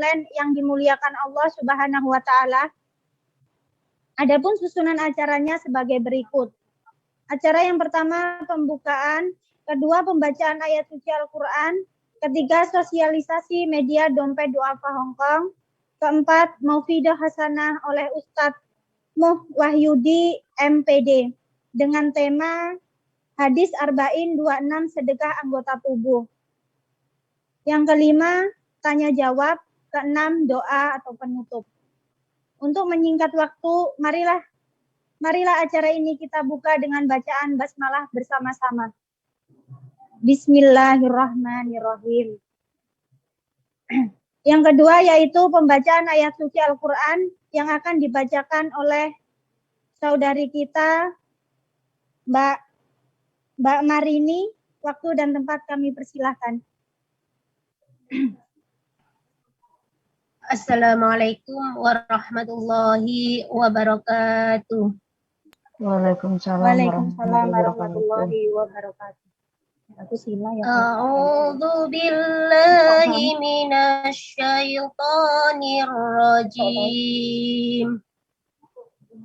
online yang dimuliakan Allah Subhanahu wa taala. Adapun susunan acaranya sebagai berikut. Acara yang pertama pembukaan, kedua pembacaan ayat suci Al-Qur'an, ketiga sosialisasi media dompet duafa Hongkong, keempat maufidah hasanah oleh Ustadz Muh Wahyudi MPD dengan tema Hadis Arba'in 26 sedekah anggota tubuh. Yang kelima, tanya jawab, keenam doa atau penutup. Untuk menyingkat waktu, marilah acara ini kita buka dengan bacaan basmalah bersama-sama. Bismillahirrahmanirrahim. Yang kedua yaitu pembacaan ayat suci Al-Qur'an yang akan dibacakan oleh saudari kita Mbak Marini. Waktu dan tempat kami persilahkan. Assalamualaikum warahmatullahi wabarakatuh. Waalaikumsalam warahmatullahi wabarakatuh. Aku sila ya. A'udzu billahi minasyaitonir rajim.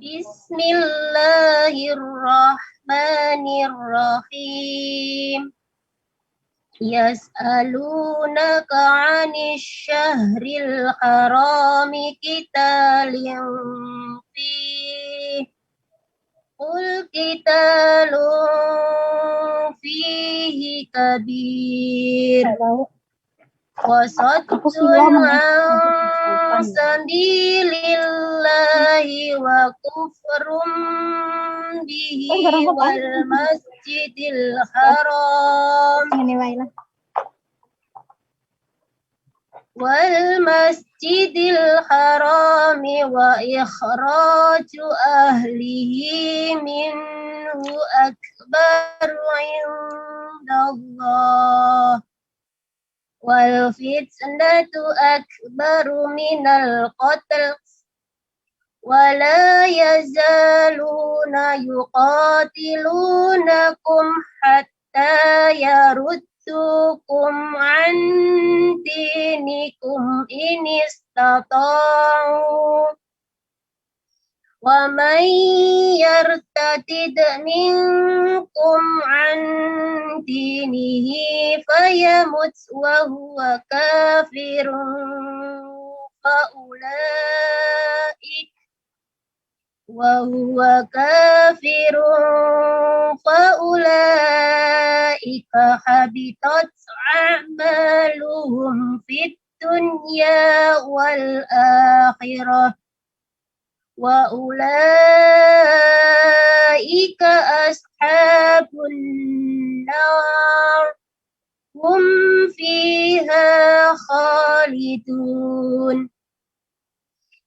Bismillahirrahmanirrahim. Yas'alunaka 'anil syahril harami qitalin fihi qul qitalun fihi kabir wa saddun 'an sabilillahi wa kufrum bihi wal masjidil haram wa ikhraju ahlihi minhu akbaru 'indallah wal fitnatu akbaru minal qatl wala yazaluna yuqatilunakum hatta yaruddukum an dinikum in istata'u wa man yartadid minkum an dinihi fayamut wa huwa kafirun faulaika habitat a'maluhum fid dunya wal akhirah wa ulaika ashabun nar hum fiha khalidun.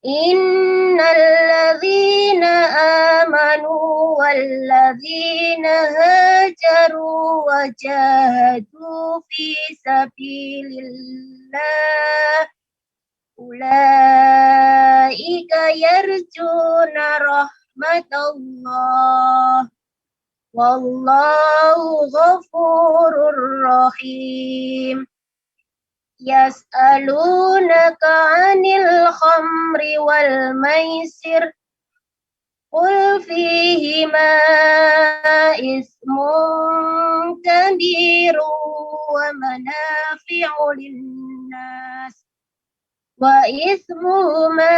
Innal ladzina amanu wal ladzina hajaru wa jahadu fi sabilillah ulaika yarjuna rahmatallah wallahu ghafurur rahim. Yas'alunaka 'anil khamri wal maisir qul fihima ismun kabirun wa manafi'u linnas wa ismuhuma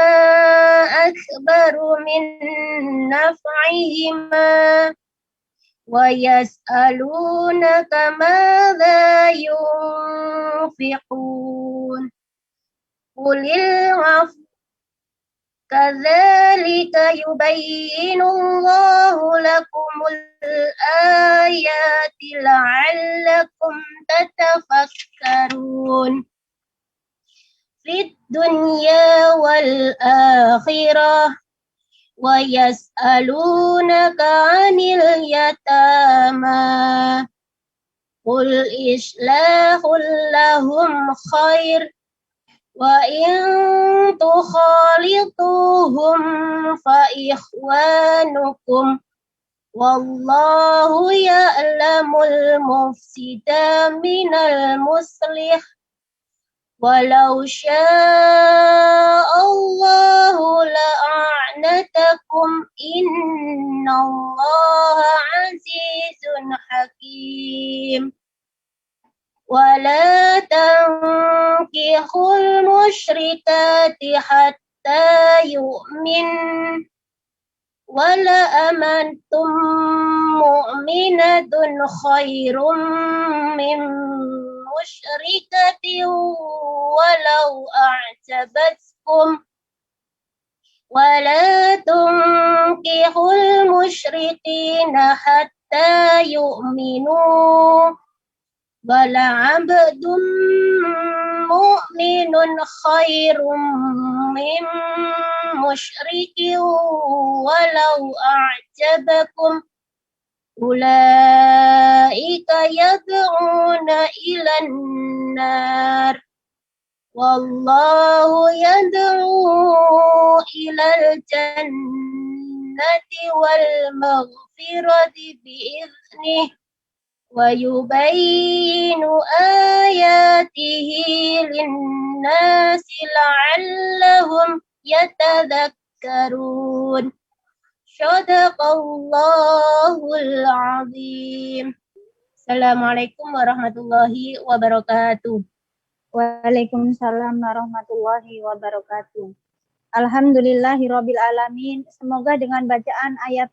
akbaru min naf'ihima wa yas'alunaka madza yunfiqun qulil 'afwa kadzalika yubayyinu Allahu lakumul ayati la'allakum tatafakkarun fid dunya wal akhirah wa yas'alunaka 'anil yatama qul islahul lahum khair wa in tukhalituhum fa ikhwanukum wallahu ya'lamul mufsida minal muslih walau sya'allahu la'anatakum innallaha azizun hakim. ولا تنكحوا المشركات حتى يؤمن ولأمة مؤمنة خير من مشركة ولو أعجبتكم ولا تنكحوا المشركين حتى يؤمنوا ولعبد مؤمن خير من مشرك ولو أعجبكم أولئك يدعون إلى النار والله يدعو إلى الجنة والمغفرة بإذنه ويبين آياته للناس لعلهم يتذكرون صدق الله العظيم. Assalamualaikum warahmatullahi wabarakatuh. Waalaikumsalam warahmatullahi wabarakatuh. Alhamdulillahirabbil alamin. Semoga dengan bacaan ayat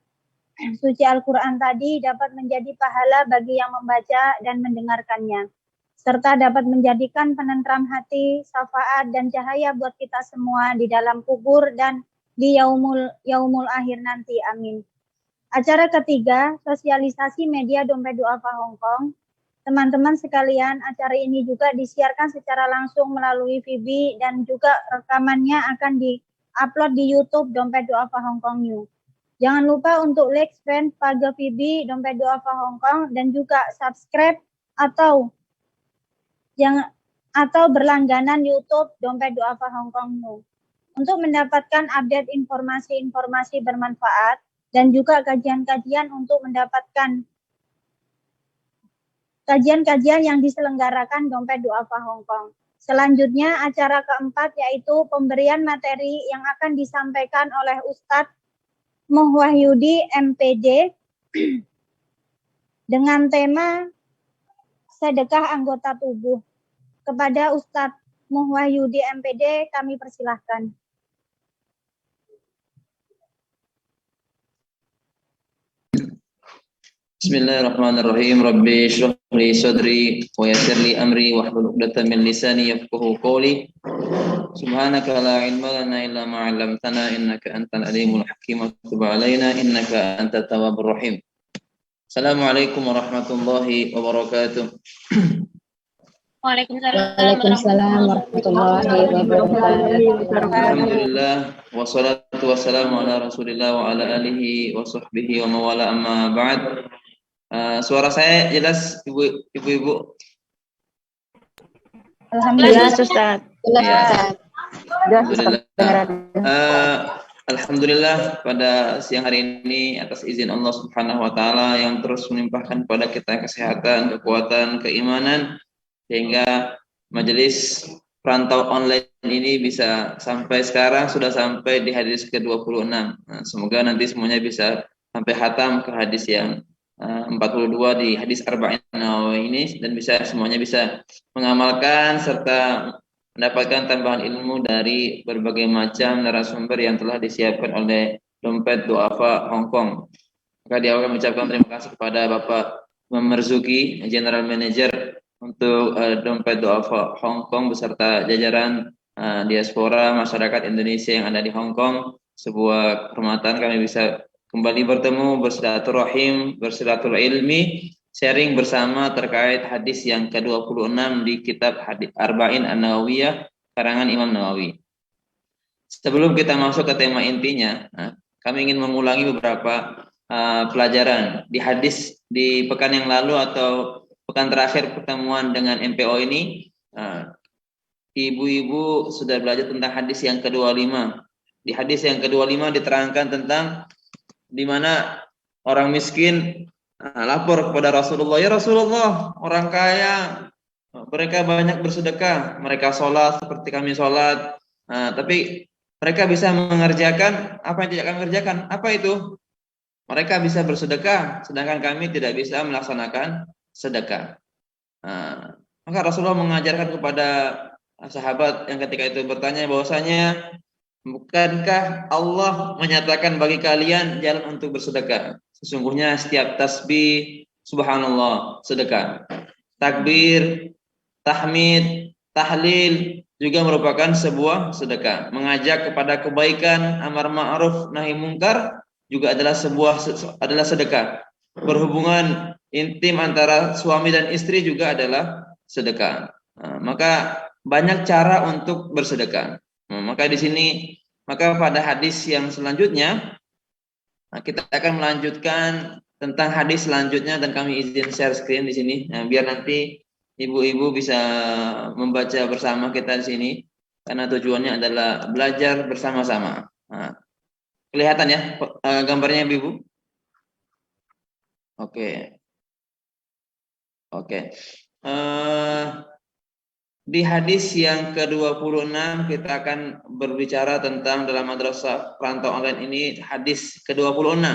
suci Al-Quran tadi dapat menjadi pahala bagi yang membaca dan mendengarkannya, serta dapat menjadikan penentram hati, syafaat dan cahaya buat kita semua di dalam kubur dan di yaumul akhir nanti. Amin. Acara ketiga, sosialisasi media Dompet Duafa Hongkong. Teman-teman sekalian, acara ini juga disiarkan secara langsung melalui VB dan juga rekamannya akan di-upload di YouTube Dompet Duafa Hongkong New. Jangan lupa untuk like, fan, page VB Dompet Duafa Hongkong dan juga subscribe atau berlangganan YouTube Dompet Duafa Hongkong New untuk mendapatkan update informasi-informasi bermanfaat dan juga kajian-kajian untuk mendapatkan kajian-kajian yang diselenggarakan Dompet Duafa Hongkong. Selanjutnya acara keempat yaitu pemberian materi yang akan disampaikan oleh Ustadz Muhwahyudi MPD dengan tema sedekah anggota tubuh. Kepada Ustadz Muhwahyudi MPD kami persilahkan. Bismillahirrahmanirrahim. Rabbi shrah li sadri wa yassir li amri wahlul 'uqdatam min lisani yafqahu qawli. Subhanaka la ilma lana illa ma 'allamtana innaka antal alimul hakim wa tub 'alaina innaka antat tawwabur rahim. Assalamualaikum warahmatullahi wabarakatuh. Waalaikumsalam warahmatullahi wabarakatuh. Alhamdulillah wassalatu wassalamu ala Rasulillah wa ala alihi wa sahbihi wa mawala amma ba'd. Suara saya jelas ibu-ibu? Alhamdulillah Ustaz. Ya. Alhamdulillah pada siang hari ini atas izin Allah Subhanahu wa taala yang terus melimpahkan kepada kita kesehatan, kekuatan, keimanan sehingga majelis perantau online ini bisa sampai sekarang sudah sampai di hadis ke-26. Nah, semoga nanti semuanya bisa sampai khatam ke hadis yang 42 di hadis Arba'in Nawawi ini dan semuanya bisa mengamalkan serta mendapatkan tambahan ilmu dari berbagai macam narasumber yang telah disiapkan oleh Dompet Duafa Hongkong. Maka di awal kami ucapkan terima kasih kepada Bapak Marzuki, General Manager untuk Dompet Duafa Hongkong beserta jajaran diaspora masyarakat Indonesia yang ada di Hongkong. Sebuah kehormatan kami bisa kembali bertemu, bersilaturahim, bersilatul ilmi, sharing bersama terkait hadis yang ke-26 di kitab hadis Arba'in An-Nawawiyah karangan Imam Nawawi. Sebelum kita masuk ke tema intinya, kami ingin mengulangi beberapa pelajaran di hadis di pekan yang lalu atau pekan terakhir pertemuan dengan MPO ini. Ibu-ibu sudah belajar tentang hadis yang ke-25. Di hadis yang ke-25 diterangkan tentang di mana orang miskin lapor kepada Rasulullah, ya Rasulullah, orang kaya Mereka banyak bersedekah, mereka sholat seperti kami sholat, tapi mereka bisa mengerjakan apa yang tidak kami kerjakan. Apa itu? Mereka bisa bersedekah, sedangkan kami tidak bisa melaksanakan sedekah. Maka Rasulullah mengajarkan kepada sahabat yang ketika itu bertanya bahwasanya, bukankah Allah menyatakan bagi kalian jalan untuk bersedekah? Sesungguhnya setiap tasbih, subhanallah, sedekah. Takbir, tahmid, tahlil juga merupakan sebuah sedekah. Mengajak kepada kebaikan, amar ma'ruf, nahi mungkar juga adalah sedekah. Berhubungan intim antara suami dan istri juga adalah sedekah. Maka banyak cara untuk bersedekah. Maka pada hadis yang selanjutnya kita akan melanjutkan tentang hadis selanjutnya, dan kami izin share screen di sini biar nanti ibu-ibu bisa membaca bersama kita di sini, karena tujuannya adalah belajar bersama-sama. Kelihatan ya gambarnya ibu? Oke. Di hadis yang ke-26 kita akan berbicara tentang dalam madrasah perantau online ini, hadis ke-26,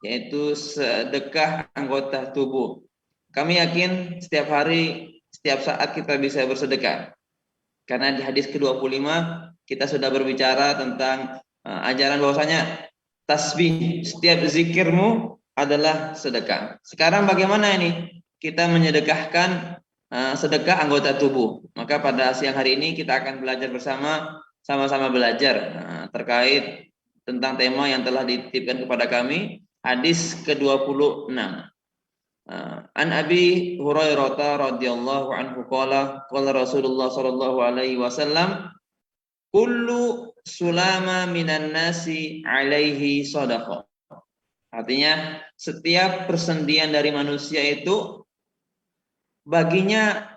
yaitu sedekah anggota tubuh. Kami yakin setiap hari, setiap saat kita bisa bersedekah. Karena di hadis ke-25 kita sudah berbicara tentang ajaran bahwasanya tasbih, setiap zikirmu adalah sedekah. Sekarang bagaimana ini kita menyedekahkan sedekah anggota tubuh? Maka pada siang hari ini kita akan belajar bersama, sama-sama belajar terkait tentang tema yang telah dititipkan kepada kami, hadis ke-26. An Abi Hurairah radhiyallahu anhu qala Rasulullah sallallahu alaihi wasallam, kullu sulama minan nasi alaihi shadaqah. Artinya setiap persendian dari manusia itu baginya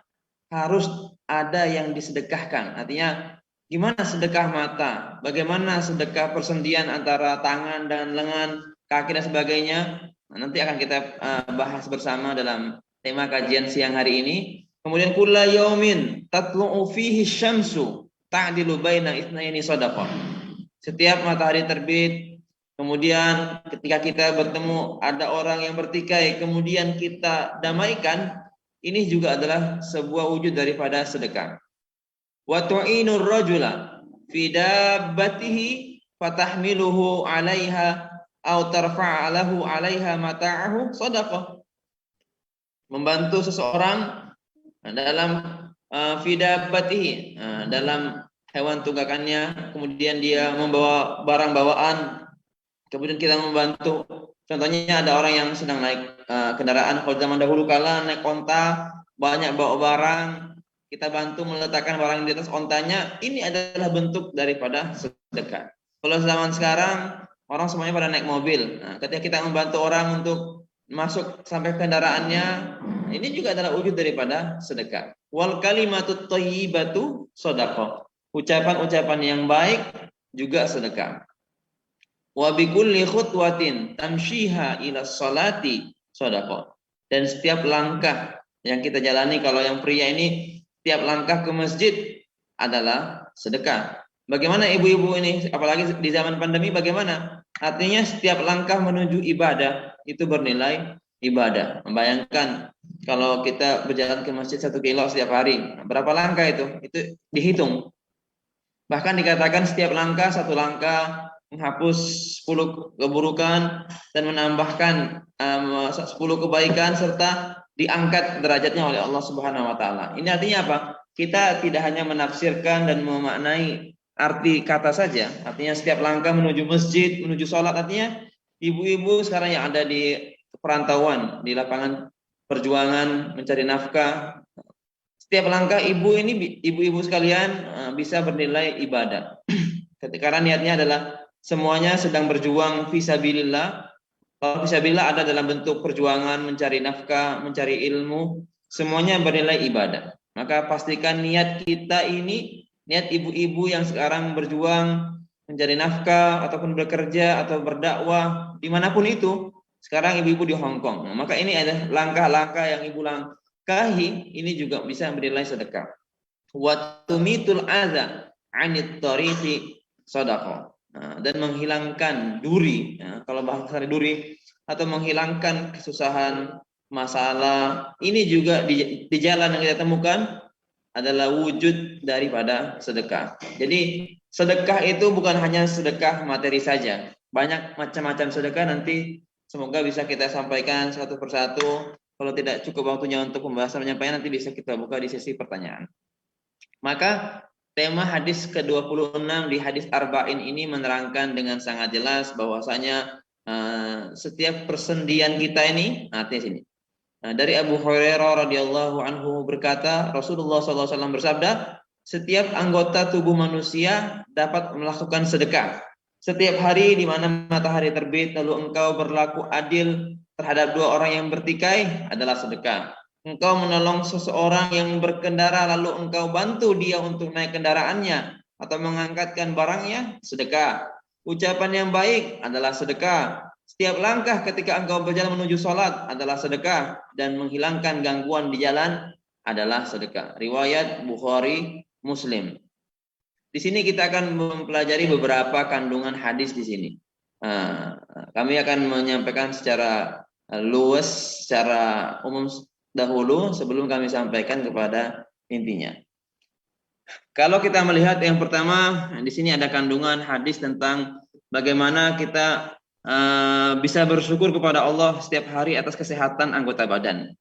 harus ada yang disedekahkan. Artinya gimana sedekah mata, bagaimana sedekah persendian antara tangan dan lengan, kaki dan sebagainya. Nanti akan kita bahas bersama dalam tema kajian siang hari ini. Kemudian kulla yaumin tatlu'u fihi syamsu ta'dilu baina itsnaini shadaqah. Setiap matahari terbit, kemudian ketika kita bertemu ada orang yang bertikai, kemudian kita damaikan, ini juga adalah sebuah wujud daripada sedekah. Wa tu'inur rajula fi dabbatihi fatahmiluhu 'alaiha aw tarfa'alahu 'alaiha mata'ahu shadaqah. Membantu seseorang dalam fi dabbatihi, dalam hewan tunggakannya, kemudian dia membawa barang bawaan, kemudian kita membantu. Contohnya ada orang yang sedang naik kendaraan, kalau zaman dahulu kala naik onta, banyak bawa barang, kita bantu meletakkan barang di atas ontanya, ini adalah bentuk daripada sedekah. Kalau zaman sekarang, orang semuanya pada naik mobil. Ketika kita membantu orang untuk masuk sampai kendaraannya, ini juga adalah wujud daripada sedekah. Wal kalimatut thayyibatu shadaqah. Ucapan-ucapan yang baik juga sedekah. Wa bikulli khutwatin tamshiha ila sholati shadaqah. Dan setiap langkah yang kita jalani, kalau yang pria ini setiap langkah ke masjid adalah sedekah. Bagaimana ibu-ibu ini, apalagi di zaman pandemi, bagaimana? Artinya setiap langkah menuju ibadah itu bernilai ibadah. Membayangkan kalau kita berjalan ke masjid 1 kilo setiap hari, berapa langkah itu? Itu dihitung. Bahkan dikatakan setiap langkah, 1 langkah menghapus 10 keburukan dan menambahkan 10 kebaikan, serta diangkat derajatnya oleh Allah Subhanahu wa taala. Ini artinya apa? Kita tidak hanya menafsirkan dan memaknai arti kata saja. Artinya setiap langkah menuju masjid, menuju sholat. Artinya ibu-ibu sekarang yang ada di perantauan, di lapangan perjuangan mencari nafkah, setiap langkah ibu-ibu sekalian bisa bernilai ibadah. Karena niatnya adalah semuanya sedang berjuang fisabilillah. Kalau fisabilillah ada dalam bentuk perjuangan mencari nafkah, mencari ilmu, semuanya bernilai ibadah. Maka pastikan niat kita ini, niat ibu-ibu yang sekarang berjuang mencari nafkah ataupun bekerja atau berdakwah dimanapun itu. Sekarang ibu-ibu di Hong Kong. Maka ini adalah langkah-langkah yang ibu menafkahi ini juga bisa bernilai sedekah. Wa tumitul adza 'anit tariqi shadaqah. Dan menghilangkan duri, kalau bahasa duri, atau menghilangkan kesusahan, masalah, ini juga di jalan yang kita temukan adalah wujud daripada sedekah. Jadi sedekah itu bukan hanya sedekah materi saja, banyak macam-macam sedekah. Nanti semoga bisa kita sampaikan satu persatu. Kalau tidak cukup waktunya untuk pembahasan penyampaian, nanti bisa kita buka di sesi pertanyaan. Maka tema hadis ke-26 di hadis Arba'in ini menerangkan dengan sangat jelas bahwasanya setiap persendian kita ini, artinya sini. Dari Abu Hurairah radhiyallahu anhu berkata, Rasulullah SAW bersabda, setiap anggota tubuh manusia dapat melakukan sedekah. Setiap hari di mana matahari terbit lalu engkau berlaku adil terhadap dua orang yang bertikai adalah sedekah. Engkau menolong seseorang yang berkendara lalu engkau bantu dia untuk naik kendaraannya atau mengangkatkan barangnya, sedekah. Ucapan yang baik adalah sedekah. Setiap langkah ketika engkau berjalan menuju sholat adalah sedekah, dan menghilangkan gangguan di jalan adalah sedekah. Riwayat Bukhari, Muslim. Di sini kita akan mempelajari beberapa kandungan hadis di sini. Kami akan menyampaikan secara luas, secara umum dahulu sebelum kami sampaikan kepada intinya. Kalau kita melihat yang pertama, di sini ada kandungan hadis tentang bagaimana kita bisa bersyukur kepada Allah setiap hari atas kesehatan anggota badan.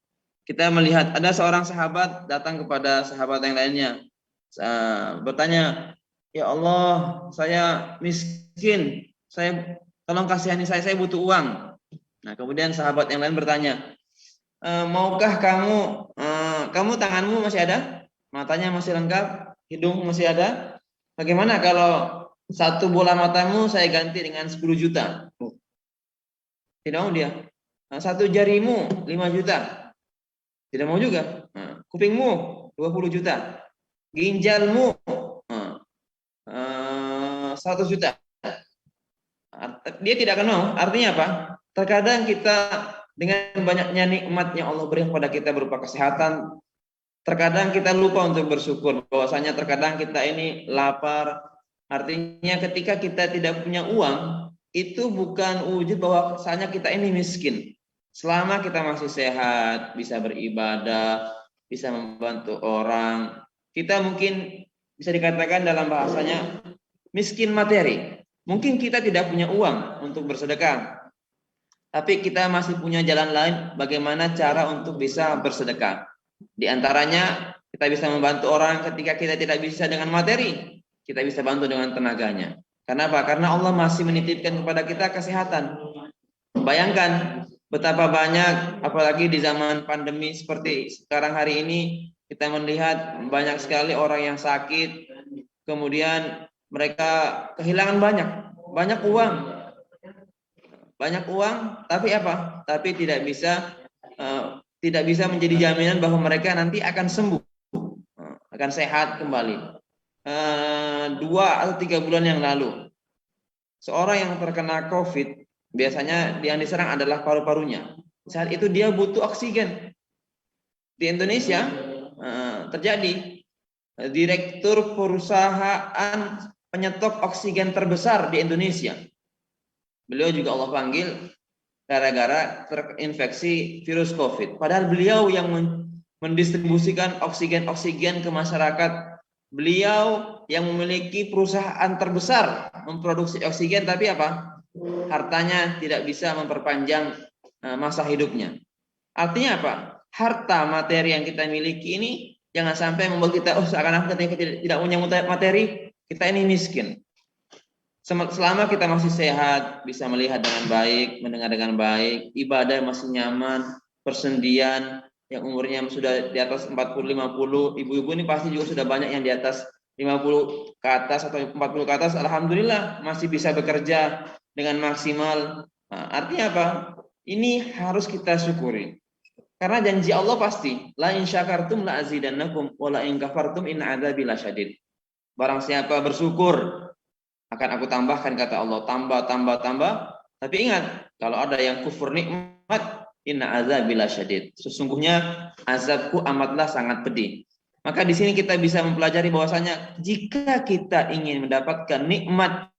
Kita melihat ada seorang sahabat datang kepada sahabat yang lainnya, bertanya, ya Allah, saya miskin, tolong kasihani saya butuh uang. Nah, kemudian sahabat yang lain bertanya, maukah kamu tanganmu masih ada, matanya masih lengkap, hidung masih ada, bagaimana kalau satu bola matamu saya ganti dengan 10 juta. Tidak mau dia. Satu jarimu 5 juta. Tidak mau juga. Kupingmu 20 juta. Ginjalmu 100 juta. Dia tidak akan mau. Artinya apa? Terkadang kita dengan banyaknya nikmat yang Allah beri kepada kita berupa kesehatan, terkadang kita lupa untuk bersyukur. Bahwasanya terkadang kita ini lapar. Artinya ketika kita tidak punya uang, itu bukan wujud bahwasanya kita ini miskin. Selama kita masih sehat, bisa beribadah, bisa membantu orang, kita mungkin bisa dikatakan dalam bahasanya miskin materi. Mungkin kita tidak punya uang untuk bersedekah, tapi kita masih punya jalan lain bagaimana cara untuk bisa bersedekah. Di antaranya kita bisa membantu orang ketika kita tidak bisa dengan materi. Kita bisa bantu dengan tenaganya. Kenapa? Karena Allah masih menitipkan kepada kita kesehatan. Bayangkan betapa banyak, apalagi di zaman pandemi seperti sekarang hari ini, kita melihat banyak sekali orang yang sakit, kemudian mereka kehilangan banyak uang, tapi apa? Tapi tidak bisa menjadi jaminan bahwa mereka nanti akan sembuh, akan sehat kembali. 2 atau 3 bulan yang lalu, seorang yang terkena COVID, biasanya yang diserang adalah paru-parunya. Saat itu dia butuh oksigen. Di Indonesia terjadi, direktur perusahaan penyetop oksigen terbesar di Indonesia, beliau juga Allah panggil gara-gara terinfeksi virus COVID. Padahal beliau yang mendistribusikan oksigen ke masyarakat. Beliau yang memiliki perusahaan terbesar memproduksi oksigen, tapi apa? Hartanya tidak bisa memperpanjang masa hidupnya. Artinya apa? Harta materi yang kita miliki ini jangan sampai membuat kita seakan-akan kita tidak punya materi, kita ini miskin. Selama kita masih sehat, bisa melihat dengan baik, mendengar dengan baik, ibadah masih nyaman, persendian yang umurnya sudah di atas 40-50, ibu-ibu ini pasti juga sudah banyak yang di atas 50 ke atas atau 40 ke atas, alhamdulillah masih bisa bekerja dengan maksimal. Artinya apa? Ini harus kita syukuri. Karena janji Allah pasti, la in syakartum la azidannakum wa la in kafartum in adzabi lasyadid. Barang siapa bersyukur akan aku tambahkan, kata Allah, tambah. Tapi ingat, kalau ada yang kufur nikmat, inna azabi lasyadid. Sesungguhnya azabku amatlah sangat pedih. Maka di sini kita bisa mempelajari bahwasanya jika kita ingin mendapatkan nikmat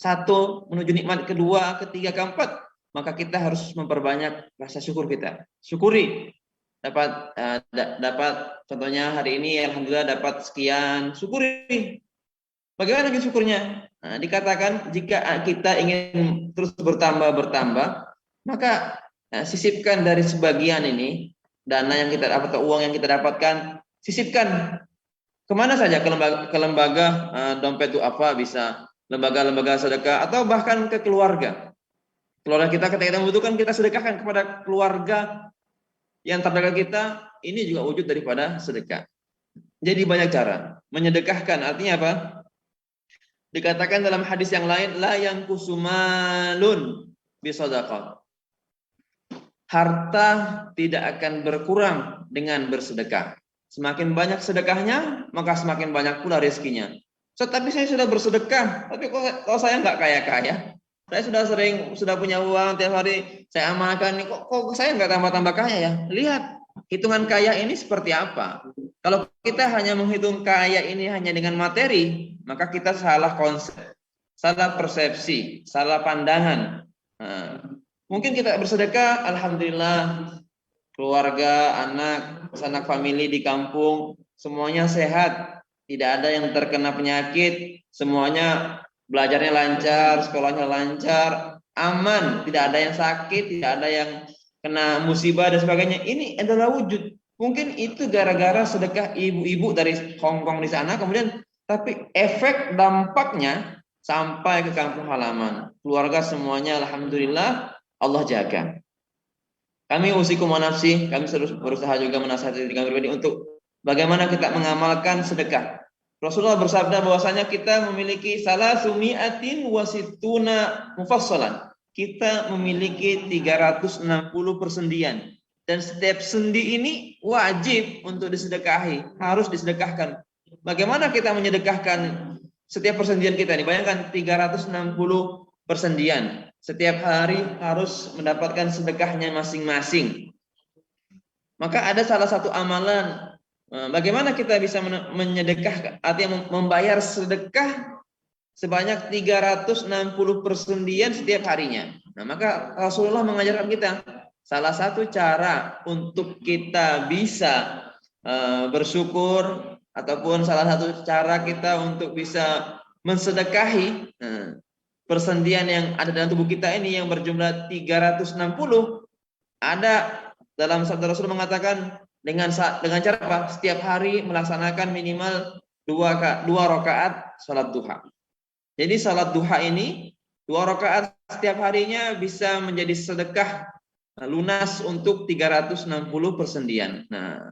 satu menuju nikmat kedua, ketiga, keempat, maka kita harus memperbanyak rasa syukur kita. Syukuri. Dapat contohnya hari ini alhamdulillah dapat sekian, syukuri. Bagaimana syukurnya? Nah, dikatakan jika kita ingin terus bertambah, maka sisipkan dari sebagian ini dana yang kita dapat atau uang yang kita dapatkan, sisipkan kemana saja, ke lembaga dompet itu apa, bisa lembaga-lembaga sedekah atau bahkan ke keluarga. Keluarga kita ketika kita membutuhkan, kita sedekahkan kepada keluarga yang terdekat kita. Ini juga wujud daripada sedekah. Jadi banyak cara menyedekahkan. Artinya apa? Dikatakan dalam hadis yang lain, la yanqusu malun bisadaqah. Harta tidak akan berkurang dengan bersedekah. Semakin banyak sedekahnya, maka semakin banyak pula rezekinya. Tapi saya sudah bersedekah, tapi kalau saya nggak kaya-kaya, saya sudah punya uang tiap hari, saya amalkan, kok saya nggak tambah-tambah kaya ya? Lihat hitungan kaya ini seperti apa. Kalau kita hanya menghitung kaya ini hanya dengan materi, maka kita salah konsep, salah persepsi, salah pandangan. Mungkin kita bersedekah, alhamdulillah, keluarga, anak, sanak famili di kampung, semuanya sehat, tidak ada yang terkena penyakit, semuanya belajarnya lancar, sekolahnya lancar, aman, tidak ada yang sakit, tidak ada yang kena musibah dan sebagainya. Ini adalah wujud. Mungkin itu gara-gara sedekah ibu-ibu dari Hongkong di sana, kemudian tapi efek dampaknya sampai ke kampung halaman. Keluarga semuanya alhamdulillah Allah jaga. Kami usikum wa nafsi, kami berusaha juga menasihati diri kami pribadi untuk bagaimana kita mengamalkan sedekah. Rasulullah bersabda bahwasanya kita memiliki salasumi'atin wasituna mufassalan. Kita memiliki 360 persendian. Dan setiap sendi ini wajib untuk disedekahi, harus disedekahkan. Bagaimana kita menyedekahkan setiap persendian kita ini? Bayangkan 360 persendian. Setiap hari harus mendapatkan sedekahnya masing-masing. Maka ada salah satu amalan. Bagaimana kita bisa menyedekahkan, artinya membayar sedekah sebanyak 360 persendian setiap harinya. Nah, maka Rasulullah mengajarkan kita salah satu cara untuk kita bisa bersyukur ataupun salah satu cara kita untuk bisa mensedekahi persendian yang ada dalam tubuh kita ini yang berjumlah 360. Ada dalam sabda Rasul mengatakan dengan cara apa? Setiap hari melaksanakan minimal 2 rakaat salat duha. Jadi salat duha ini 2 rakaat setiap harinya bisa menjadi sedekah lunas untuk 360 persendian. Nah,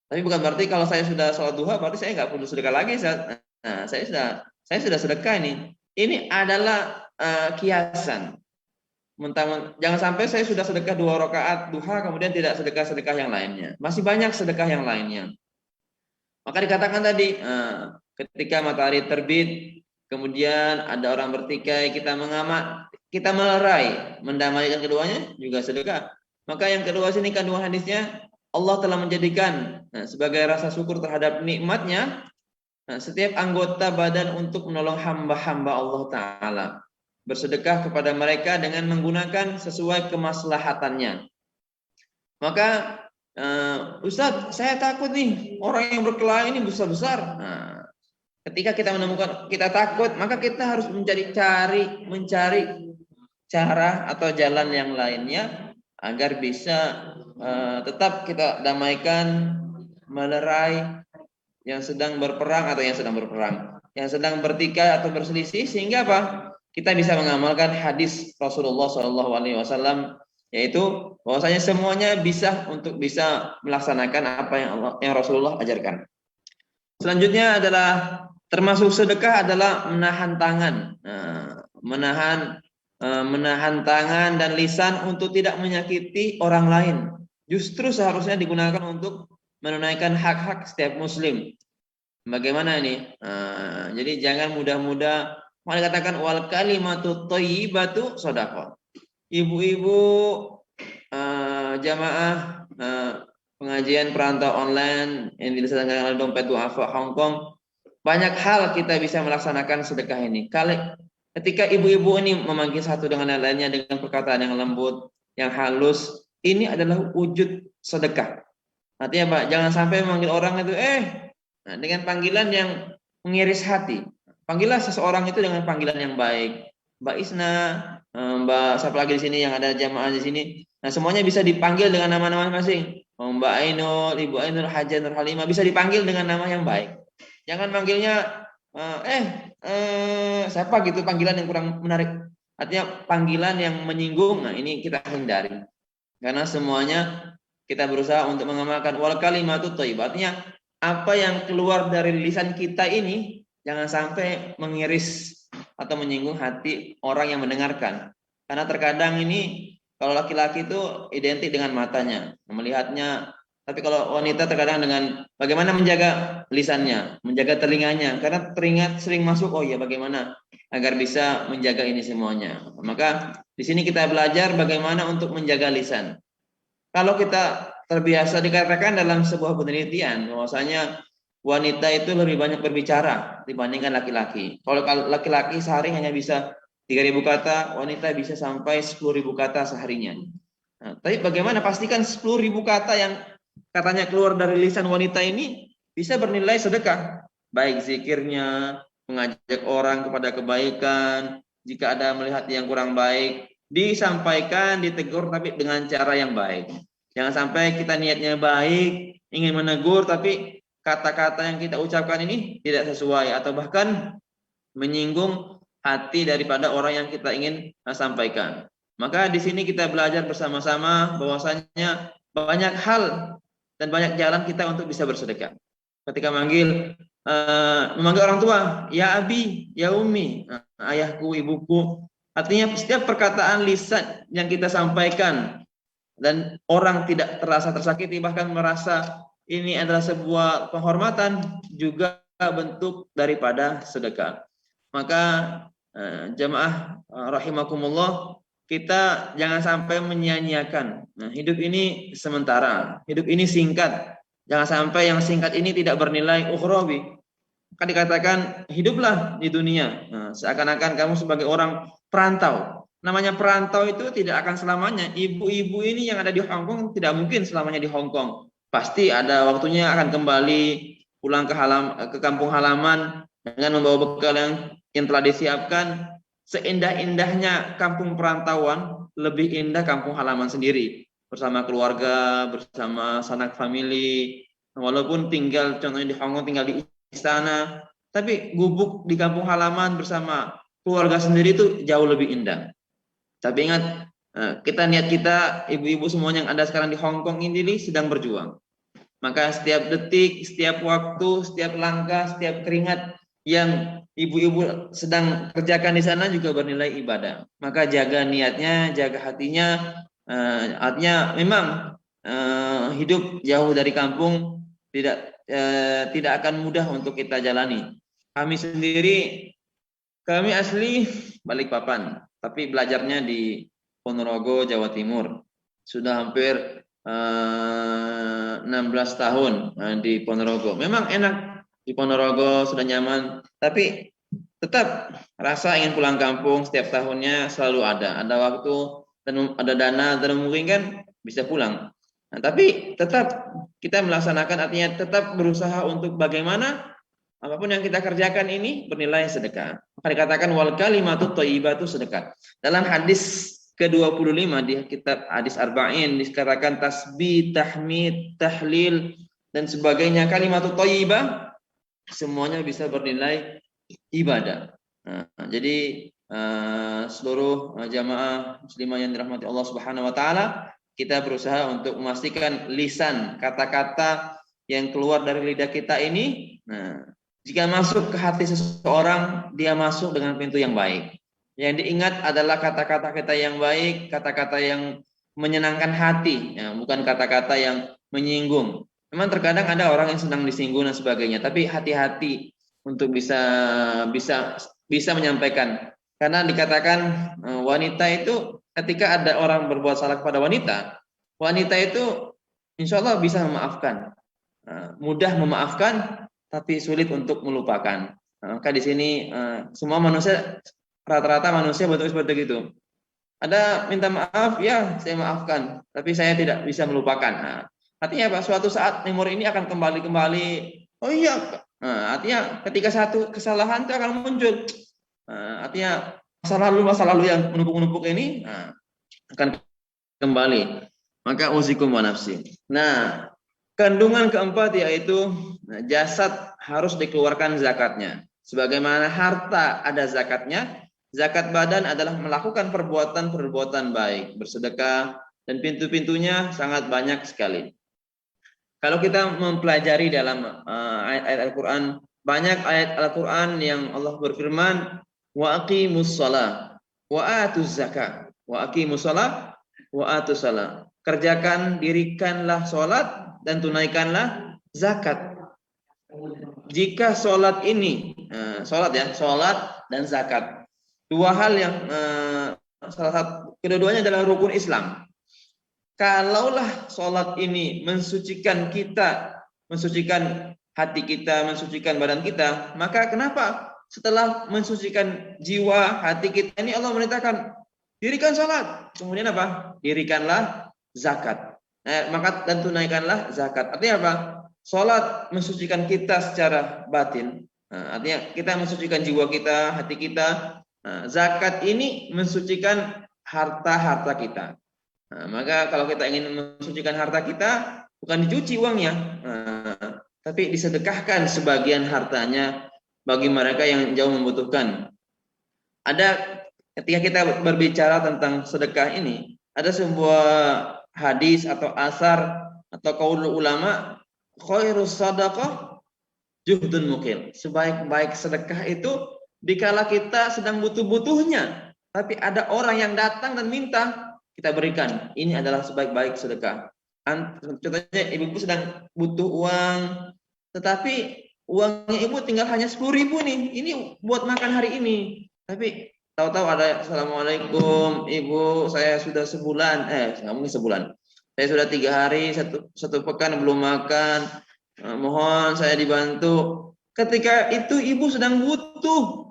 tapi bukan berarti kalau saya sudah salat duha berarti saya nggak perlu sedekah lagi. Nah, saya sudah sedekah ini. Ini adalah kiasan. Jangan sampai saya sudah sedekah 2 rakaat duha kemudian tidak sedekah yang lainnya. Masih banyak sedekah yang lainnya. Maka dikatakan tadi ketika matahari terbit kemudian ada orang bertikai, kita melerai, mendamaikan keduanya juga sedekah. Maka yang kedua sini kandungan hadisnya, Allah telah menjadikan sebagai rasa syukur terhadap nikmatnya setiap anggota badan untuk menolong hamba-hamba Allah Ta'ala. Bersedekah kepada mereka dengan menggunakan sesuai kemaslahatannya. Maka Ustaz, saya takut nih orang yang berkelahi ini besar-besar. Nah, ketika kita menemukan kita takut, maka kita harus mencari cara atau jalan yang lainnya agar bisa tetap kita damaikan, melerai yang sedang berperang atau yang sedang berperang, yang sedang bertikai atau berselisih, sehingga apa? Kita bisa mengamalkan hadis Rasulullah SAW, yaitu bahwasanya semuanya bisa melaksanakan apa yang Rasulullah ajarkan. Selanjutnya adalah termasuk sedekah adalah menahan tangan, menahan tangan dan lisan untuk tidak menyakiti orang lain. Justru seharusnya digunakan untuk menunaikan hak-hak setiap muslim. Bagaimana ini? Jadi jangan mudah-mudah. Maka dikatakan wal kalimatu thayyibatu shadaqah. Ibu-ibu jamaah pengajian perantau online yang dilaksanakan oleh Dompet Duafa Hong Kong, banyak hal kita bisa melaksanakan sedekah ini. Ketika ibu-ibu ini memanggil satu dengan yang lainnya dengan perkataan yang lembut, yang halus, ini adalah wujud sedekah. Artinya Pak, jangan sampai memanggil orang itu dengan panggilan yang mengiris hati. Panggillah seseorang itu dengan panggilan yang baik. Mbak Isna, Mbak siapa lagi di sini yang ada jamaah di sini. Nah, semuanya bisa dipanggil dengan nama-nama masing-masing. Mbak Ainul, Ibu Ainul, Haja Nur Halimah bisa dipanggil dengan nama yang baik. Jangan manggilnya siapa gitu, panggilan yang kurang menarik. Artinya panggilan yang menyinggung. Nah, ini kita hindari. Karena semuanya kita berusaha untuk mengamalkan wal kalimatu thayyibah. Artinya apa yang keluar dari lisan kita ini jangan sampai mengiris atau menyinggung hati orang yang mendengarkan. Karena terkadang ini kalau laki-laki itu identik dengan matanya, melihatnya. Tapi kalau wanita terkadang dengan bagaimana menjaga lisannya, menjaga telinganya. Karena teringat sering masuk, oh iya bagaimana agar bisa menjaga ini semuanya. Maka di sini kita belajar bagaimana untuk menjaga lisan. Kalau kita terbiasa, dikatakan dalam sebuah penelitian bahwasanya wanita itu lebih banyak berbicara dibandingkan laki-laki. Kalau laki-laki sehari hanya bisa 3.000 kata, wanita bisa sampai 10.000 kata seharinya. Nah, tapi bagaimana pastikan 10.000 kata yang katanya keluar dari lisan wanita ini bisa bernilai sedekah. Baik zikirnya, mengajak orang kepada kebaikan, jika ada melihat yang kurang baik, disampaikan, ditegur tapi dengan cara yang baik. Jangan sampai kita niatnya baik, ingin menegur tapi kata-kata yang kita ucapkan ini tidak sesuai atau bahkan menyinggung hati daripada orang yang kita ingin sampaikan. Maka di sini kita belajar bersama-sama bahwasanya banyak hal dan banyak jalan kita untuk bisa bersedekah. Ketika memanggil orang tua, ya abi, ya umi, ayahku, ibuku. Artinya setiap perkataan lisan yang kita sampaikan dan orang tidak terasa tersakiti, bahkan merasa ini adalah sebuah penghormatan, juga bentuk daripada sedekah. Maka jamaah rahimakumullah, kita jangan sampai menyia-nyiakan. Nah, hidup ini sementara, hidup ini singkat. Jangan sampai yang singkat ini tidak bernilai ukhrawi. Maka dikatakan hiduplah di dunia. Nah, seakan-akan kamu sebagai orang perantau. Namanya perantau itu tidak akan selamanya. Ibu-ibu ini yang ada di Hong Kong tidak mungkin selamanya di Hong Kong. Pasti ada waktunya akan kembali pulang ke kampung halaman dengan membawa bekal yang telah disiapkan. Seindah-indahnya kampung perantauan, lebih indah kampung halaman sendiri. Bersama keluarga, bersama sanak famili. Walaupun tinggal contohnya di Hong Kong tinggal di istana, tapi gubuk di kampung halaman bersama keluarga sendiri itu jauh lebih indah. Tapi ingat, niat kita, ibu-ibu semuanya yang ada sekarang di Hong Kong ini sedang berjuang. Maka setiap detik, setiap waktu, setiap langkah, setiap keringat yang ibu-ibu sedang kerjakan di sana juga bernilai ibadah. Maka jaga niatnya, jaga hatinya. Artinya memang hidup jauh dari kampung tidak akan mudah untuk kita jalani. Kami sendiri, kami asli Balikpapan, tapi belajarnya di Ponorogo, Jawa Timur. Sudah hampir 16 tahun di Ponorogo. Memang enak di Ponorogo, sudah nyaman, tapi tetap rasa ingin pulang kampung setiap tahunnya selalu ada waktu dan ada dana dan memungkinkan bisa pulang. Nah, tapi tetap kita melaksanakan, artinya tetap berusaha untuk bagaimana apapun yang kita kerjakan ini bernilai sedekah. Maka dikatakan wal kalimatu thayyibatu sedekah. Dalam hadis ke-25 di kitab hadis Arba'in dikatakan tasbih, tahmid, tahlil dan sebagainya, kalimatu thayyibah semuanya bisa bernilai ibadah. Nah, jadi seluruh jamaah muslimah yang dirahmati Allah Subhanahu wa taala, kita berusaha untuk memastikan lisan, kata-kata yang keluar dari lidah kita ini, jika masuk ke hati seseorang, dia masuk dengan pintu yang baik. Yang diingat adalah kata-kata kita yang baik, kata-kata yang menyenangkan hati, bukan kata-kata yang menyinggung. Memang terkadang ada orang yang sedang disinggung dan sebagainya, tapi hati-hati untuk bisa menyampaikan. Karena dikatakan wanita itu ketika ada orang berbuat salah kepada wanita, Wanita itu insya Allah bisa memaafkan, mudah memaafkan, tapi sulit untuk melupakan. Maka di sini semua manusia, rata-rata manusia betul seperti itu. Ada minta maaf, ya saya maafkan, tapi saya tidak bisa melupakan. Nah, artinya apa? Suatu saat memori ini akan kembali. Oh iya, artinya ketika satu kesalahan itu akan muncul. Artinya masa lalu yang menumpuk-numpuk ini akan kembali. Maka uzikum wa nafsi. Nah, kandungan keempat yaitu jasad harus dikeluarkan zakatnya. Sebagaimana harta ada zakatnya, zakat badan adalah melakukan perbuatan-perbuatan baik, bersedekah, dan pintu-pintunya sangat banyak sekali. Kalau kita mempelajari dalam ayat-ayat Al-Quran, banyak ayat Al-Quran yang Allah berfirman, wa aqimus shalah wa atuz zakat, wa aqimus shalah wa atuz shalah. Kerjakan, dirikanlah sholat dan tunaikanlah zakat. Jika sholat ini, sholat dan zakat, dua hal yang salah satu, kedua-duanya adalah rukun Islam. Kalaulah sholat ini mensucikan kita, mensucikan hati kita, mensucikan badan kita, maka kenapa setelah mensucikan jiwa, hati kita ini Allah merintahkan dirikan sholat, kemudian apa? Dirikanlah zakat. Maka dan tunaikanlah zakat. Artinya apa? Sholat mensucikan kita secara batin. Artinya kita mensucikan jiwa kita, hati kita. Zakat ini mensucikan harta-harta kita. Maka kalau kita ingin mensucikan harta kita, bukan dicuci uangnya, tapi disedekahkan sebagian hartanya bagi mereka yang jauh membutuhkan. Ada ketika kita berbicara tentang sedekah ini, ada sebuah hadis atau asar atau qaulul ulama, khairus sadaqah juhdun mukil. Sebaik-baik sedekah itu dikala kita sedang butuh-butuhnya, tapi ada orang yang datang dan minta, kita berikan. Ini adalah sebaik-baik sedekah. Contohnya ibu sedang butuh uang, tetapi uangnya ibu tinggal hanya 10.000 nih. Ini buat makan hari ini. Tapi tahu-tahu ada, assalamualaikum ibu, saya sudah sebulan, nggak mungkin sebulan, saya sudah 3 hari, satu pekan belum makan, mohon saya dibantu. Ketika itu ibu sedang butuh,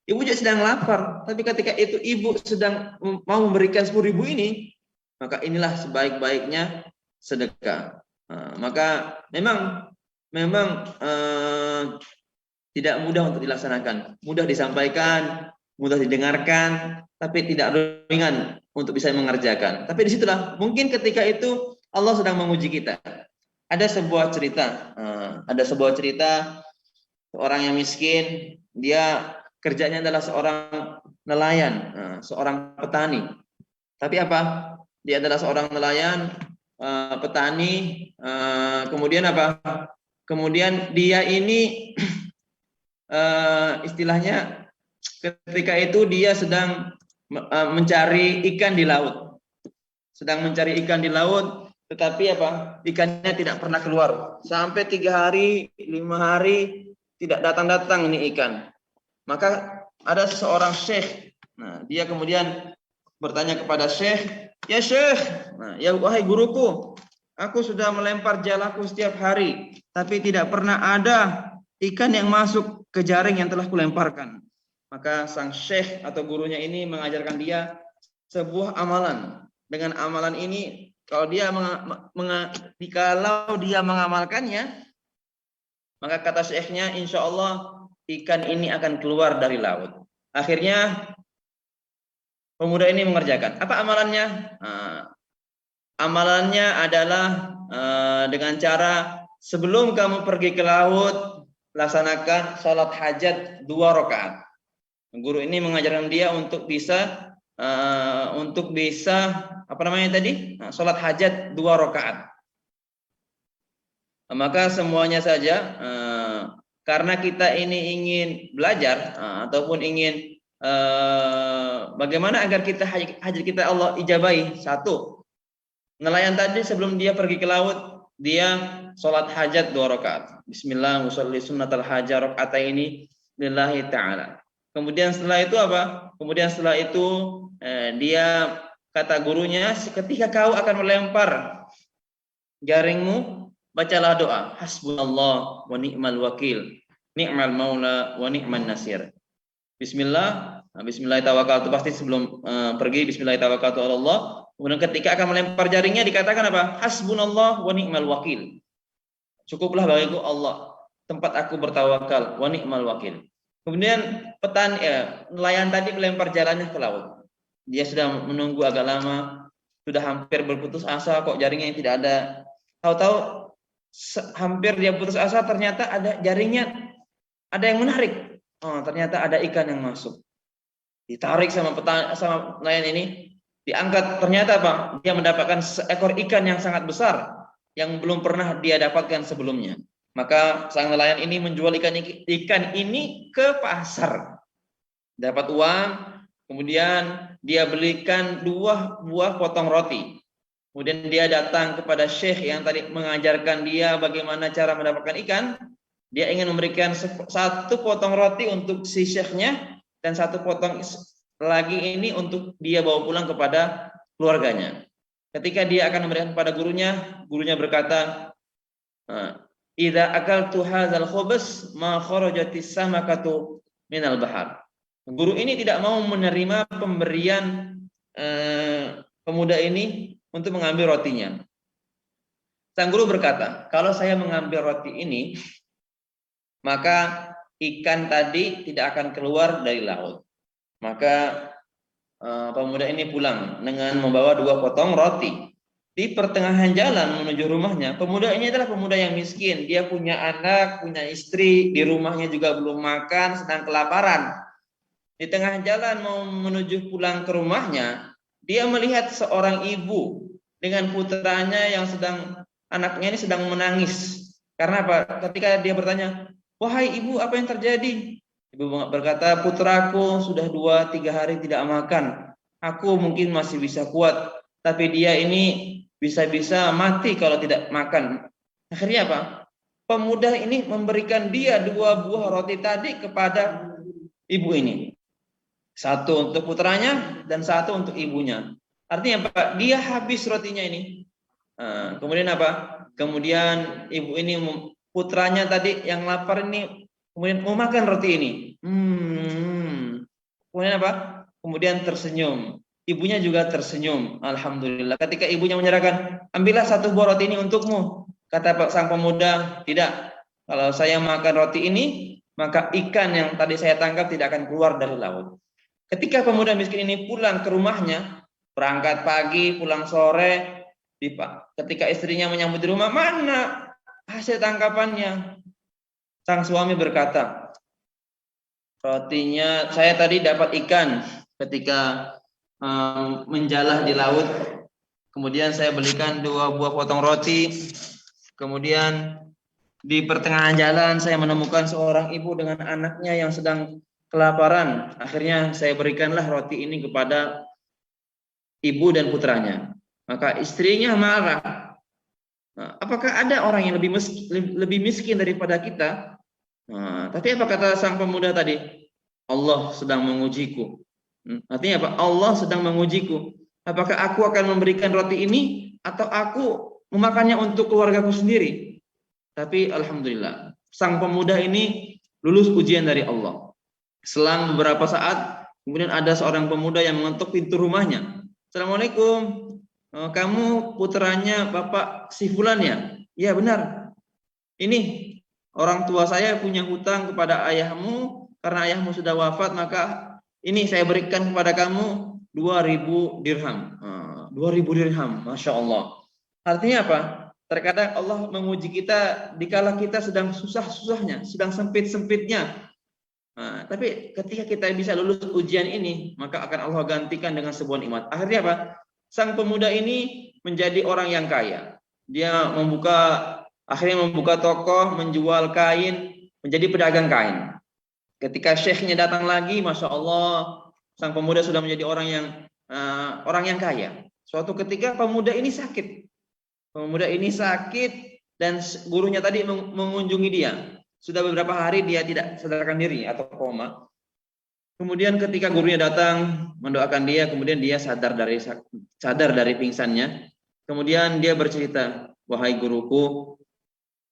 ibu juga sedang lapar, tapi ketika itu ibu sedang mau memberikan 10.000 ini, maka inilah sebaik-baiknya sedekah. Maka memang tidak mudah untuk dilaksanakan, mudah disampaikan, mudah didengarkan, tapi tidak ringan untuk bisa mengerjakan. Tapi disitulah mungkin ketika itu Allah sedang menguji kita. Ada sebuah cerita, seorang yang miskin, dia kerjanya adalah seorang nelayan, seorang petani. Tapi apa? Dia adalah seorang nelayan, petani, kemudian apa? Kemudian dia ini istilahnya ketika itu dia sedang mencari ikan di laut. Tetapi apa? Ikannya tidak pernah keluar. Sampai 3 hari, 5 hari tidak datang-datang ini ikan. Maka ada seorang syekh. Nah, dia kemudian bertanya kepada syekh, "Ya syekh, ya wahai guruku, aku sudah melempar jalaku setiap hari, tapi tidak pernah ada ikan yang masuk ke jaring yang telah kulemparkan." Maka sang syekh atau gurunya ini mengajarkan dia sebuah amalan. Dengan amalan ini, kalau dia mengamalkannya, maka kata syekhnya, insya Allah ikan ini akan keluar dari laut. Akhirnya pemuda ini mengerjakan. Apa amalannya? Amalannya adalah dengan cara sebelum kamu pergi ke laut, laksanakan sholat hajat 2 rakaat. Guru ini mengajarkan dia untuk bisa sholat hajat 2 rakaat. Maka semuanya saja, karena kita ini ingin belajar ataupun ingin bagaimana agar kita hajat kita Allah ijabahi. 1, nelayan tadi sebelum dia pergi ke laut, dia sholat hajat 2 rakaat. Bismillah usolli sunnatal hajat rakaataini lillahi ta'ala. Kemudian setelah itu apa? Dia kata gurunya, ketika kau akan melempar jaringmu, bacalah doa, hasbunallah wa ni'mal wakil, ni'mal maula wa ni'man nasir. Bismillah, bismillah tawakkaltu, pasti sebelum pergi bismillah tawakkaltu ala Allah. Kemudian ketika akan melempar jaringnya dikatakan apa? Hasbunallah wa ni'mal wakil. Cukuplah bagiku Allah, tempat aku bertawakal, wa ni'mal wakil. Kemudian nelayan tadi melempar jalannya ke laut. Dia sudah menunggu agak lama, sudah hampir berputus asa, kok jaringnya yang tidak ada. Tahu-tahu hampir dia putus asa, ternyata ada jaringnya, ada yang menarik. Oh, ternyata ada ikan yang masuk. Ditarik sama nelayan ini, diangkat. Ternyata apa? Dia mendapatkan seekor ikan yang sangat besar yang belum pernah dia dapatkan sebelumnya. Maka sang nelayan ini menjual ikan ini ke pasar. Dapat uang, kemudian dia belikan 2 buah potong roti. Kemudian dia datang kepada syekh yang tadi mengajarkan dia bagaimana cara mendapatkan ikan. Dia ingin memberikan 1 potong roti untuk si syekhnya dan 1 potong lagi ini untuk dia bawa pulang kepada keluarganya. Ketika dia akan memberikan kepada gurunya berkata, "Idza akaltu hadzal khubz ma kharajatis samakatu minal bahar." Guru ini tidak mau menerima pemberian pemuda ini untuk mengambil rotinya. Sang guru berkata, "Kalau saya mengambil roti ini, maka ikan tadi tidak akan keluar dari laut." Maka pemuda ini pulang dengan membawa 2 potong roti. Di pertengahan jalan menuju rumahnya, pemuda ini adalah pemuda yang miskin. Dia punya anak, punya istri, di rumahnya juga belum makan, sedang kelaparan. Di tengah jalan mau menuju pulang ke rumahnya, dia melihat seorang ibu dengan putranya yang anaknya ini sedang menangis. Karena apa? Ketika dia bertanya, "Wahai ibu, apa yang terjadi?" Ibu berkata, "Putraku sudah 2-3 hari tidak makan. Aku mungkin masih bisa kuat, tapi dia ini bisa-bisa mati kalau tidak makan." Akhirnya apa? Pemuda ini memberikan dia 2 buah roti tadi kepada ibu ini. 1 untuk putranya dan 1 untuk ibunya. Artinya apa? Dia habis rotinya ini. Kemudian apa? Kemudian ibu ini, putranya tadi yang lapar ini, kemudian mau makan roti ini. Kemudian apa? Kemudian tersenyum. Ibunya juga tersenyum. Alhamdulillah. Ketika ibunya menyerahkan, "Ambillah 1 buah roti ini untukmu." Kata sang pemuda, "Tidak. Kalau saya makan roti ini, maka ikan yang tadi saya tangkap tidak akan keluar dari laut." Ketika pemuda miskin ini pulang ke rumahnya, berangkat pagi, pulang sore, ketika istrinya menyambut di rumah, "Mana hasil tangkapannya?" Sang suami berkata, "Rotinya saya tadi dapat ikan ketika menjalah di laut. Kemudian saya belikan 2 buah potong roti. Kemudian di pertengahan jalan saya menemukan seorang ibu dengan anaknya yang sedang kelaparan. Akhirnya saya berikanlah roti ini kepada ibu dan putranya." Maka istrinya marah. "Apakah ada orang yang lebih miskin daripada kita?" Tapi apa kata sang pemuda tadi? "Allah sedang mengujiku." Artinya apa? Allah sedang mengujiku. Apakah aku akan memberikan roti ini atau aku memakannya untuk keluargaku sendiri? Tapi alhamdulillah, sang pemuda ini lulus ujian dari Allah. Selang beberapa saat, kemudian ada seorang pemuda yang mengetuk pintu rumahnya. "Assalamualaikum, kamu putranya Bapak si Fulan ya?" "Ya benar. Ini orang tua saya punya hutang kepada ayahmu, karena ayahmu sudah wafat, maka ini saya berikan kepada kamu 2.000 dirham. 2.000 dirham, Masya Allah. Artinya apa? Terkadang Allah menguji kita dikala kita sedang susah-susahnya, sedang sempit-sempitnya. Tapi ketika kita bisa lulus ujian ini, maka akan Allah gantikan dengan sebuah nikmat. Akhirnya apa? Sang pemuda ini menjadi orang yang kaya. Dia akhirnya membuka toko, menjual kain, menjadi pedagang kain. Ketika syekhnya datang lagi, Masya Allah, sang pemuda sudah menjadi orang yang kaya. Suatu ketika pemuda ini sakit. Pemuda ini sakit dan gurunya tadi mengunjungi dia. Sudah beberapa hari dia tidak sadarkan diri atau koma. Kemudian ketika gurunya datang mendoakan dia, kemudian dia sadar dari pingsannya. Kemudian dia bercerita, "Wahai guruku,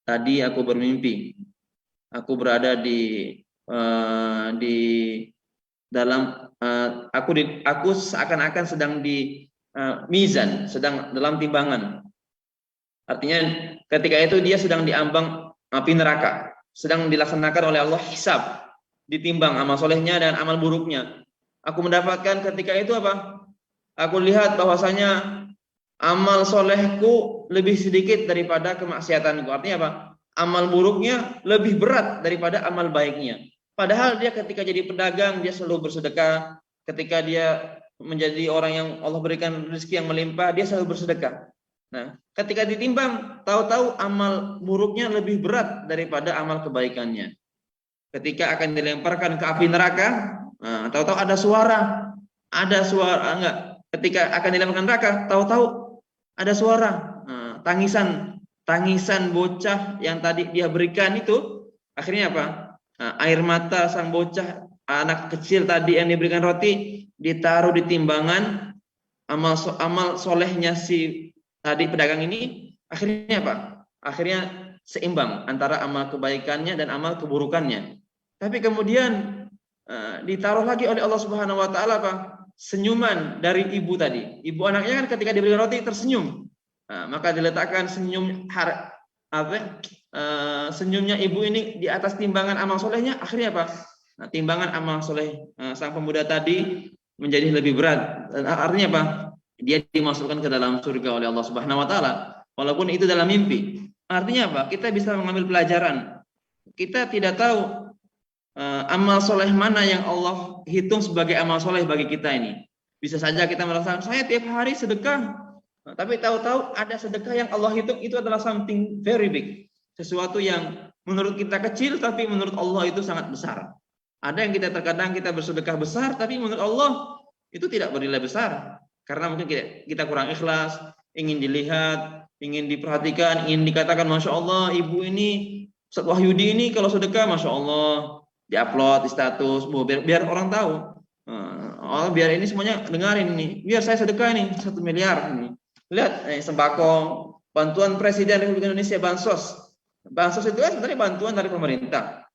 tadi aku bermimpi. Aku berada di dalam aku seakan-akan sedang di mizan, sedang dalam timbangan." Artinya ketika itu dia sedang diambang api neraka, sedang dilaksanakan oleh Allah hisab, ditimbang amal solehnya dan amal buruknya. Aku mendapatkan ketika itu apa? Aku lihat bahwasanya amal solehku lebih sedikit daripada kemaksiatanku. Artinya apa? Amal buruknya lebih berat daripada amal baiknya. Padahal dia ketika jadi pedagang, dia selalu bersedekah. Ketika dia menjadi orang yang Allah berikan rezeki yang melimpah, dia selalu bersedekah. Nah, ketika ditimbang, tahu-tahu amal buruknya lebih berat daripada amal kebaikannya. Ketika akan dilemparkan ke api neraka, tahu-tahu ada suara enggak. Ketika akan dilemparkan neraka, tahu-tahu ada suara tangisan bocah yang tadi dia berikan itu. Akhirnya apa? Air mata sang bocah, anak kecil tadi yang diberikan roti, ditaruh di timbangan amal solehnya si tadi pedagang ini. Akhirnya apa? Akhirnya seimbang antara amal kebaikannya dan amal keburukannya. Tapi kemudian ditaruh lagi oleh Allah Subhanahu wa taala apa? Senyuman dari ibu tadi. Ibu anaknya kan ketika diberikan roti tersenyum. Maka diletakkan senyumnya ibu ini di atas timbangan amal solehnya. Akhirnya apa? Timbangan amal soleh sang pemuda tadi menjadi lebih berat. Artinya apa? Dia dimasukkan ke dalam surga oleh Allah Subhanahu wa taala, walaupun itu dalam mimpi. Artinya apa? Kita bisa mengambil pelajaran. Kita tidak tahu amal soleh mana yang Allah hitung sebagai amal soleh bagi kita ini. Bisa saja kita merasa saya tiap hari sedekah, tapi tahu-tahu ada sedekah yang Allah hitung itu adalah something very big, sesuatu yang menurut kita kecil tapi menurut Allah itu sangat besar. Ada yang terkadang kita bersedekah besar tapi menurut Allah itu tidak bernilai besar, karena mungkin kita kurang ikhlas, ingin dilihat, ingin diperhatikan, ingin dikatakan Masya Allah ibu ini, Ustaz Wahyudi ini kalau sedekah Masya Allah, diupload di status, biar orang tahu. Biar ini semuanya dengarin ini. Biar saya sedekah ini 1 miliar ini. Lihat sembako, bantuan Presiden Republik Indonesia bansos. Bansos itu kan sebenarnya bantuan dari pemerintah.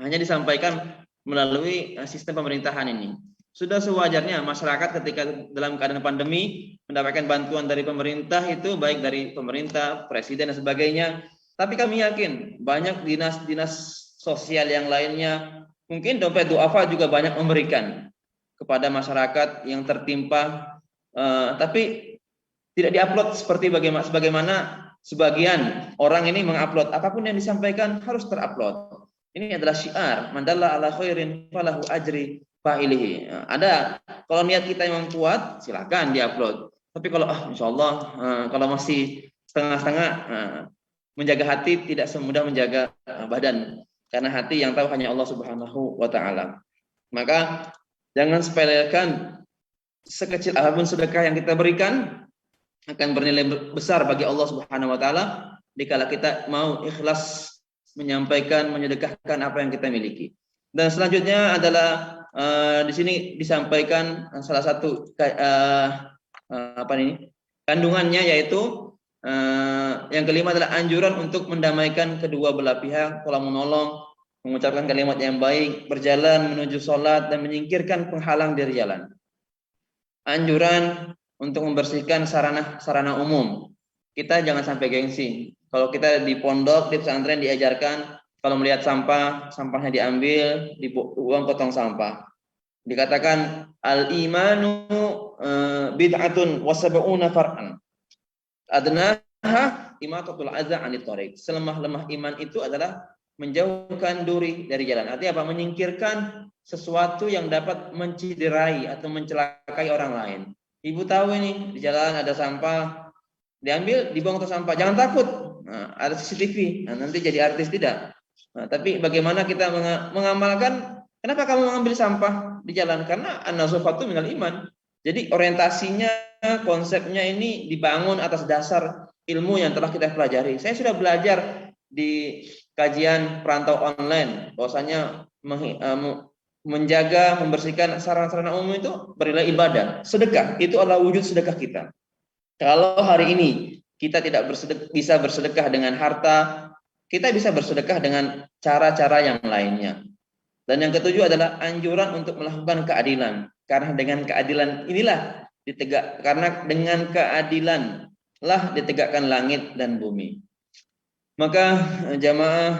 Hanya disampaikan melalui sistem pemerintahan ini. Sudah sewajarnya masyarakat ketika dalam keadaan pandemi mendapatkan bantuan dari pemerintah itu baik dari pemerintah, presiden dan sebagainya. Tapi kami yakin banyak dinas-dinas sosial yang lainnya, mungkin dompet duafa juga banyak memberikan kepada masyarakat yang tertimpa, tapi tidak diupload seperti sebagaimana sebagian orang ini mengupload. Apapun yang disampaikan harus terupload. Ini adalah syiar, man dalla ala khairin falahu ajri fa'ilihi. Ada, kalau niat kita memang kuat, silakan diupload. Tapi kalau insyaallah kalau masih setengah-setengah, menjaga hati tidak semudah menjaga badan. Karena hati yang tahu hanya Allah Subhanahu wa taala. Maka jangan sepelekan sekecil apapun sedekah yang kita berikan akan bernilai besar bagi Allah Subhanahu wa taala dikala kita mau ikhlas menyampaikan, menyedekahkan apa yang kita miliki. Dan selanjutnya adalah di sini disampaikan salah satu kandungannya, yaitu yang kelima adalah anjuran untuk mendamaikan kedua belah pihak, tolong menolong, mengucapkan kalimat yang baik, berjalan menuju sholat dan menyingkirkan penghalang dari jalan. Anjuran untuk membersihkan sarana umum. Kita jangan sampai gengsi. Kalau kita di pondok, di pesantren diajarkan kalau melihat sampahnya diambil, dibuang ke tong sampah. Dikatakan al-imanu bid'atun wa sab'una far'an. Adnaha imatatul adza 'anit thariq. Selemah-lemah iman itu adalah menjauhkan duri dari jalan. Artinya apa? Menyingkirkan sesuatu yang dapat menciderai atau mencelakai orang lain. Ibu tahu ini di jalan ada sampah, diambil, dibuang ke sampah. Jangan takut. Ada CCTV. Nanti jadi artis tidak. Tapi bagaimana kita mengamalkan? Kenapa kamu mengambil sampah di jalan? Karena an-nazafatu minal iman. Jadi orientasinya, konsepnya ini dibangun atas dasar ilmu yang telah kita pelajari. Saya sudah belajar di kajian perantau online, bahwasanya menjaga, membersihkan sarana-sarana umum itu berilah ibadah. Sedekah itu adalah wujud sedekah kita. Kalau hari ini kita tidak bisa bersedekah dengan harta, kita bisa bersedekah dengan cara-cara yang lainnya. Dan yang ketujuh adalah anjuran untuk melakukan keadilan. Karena dengan keadilan inilah dengan keadilan lah ditegakkan langit dan bumi. Maka jamaah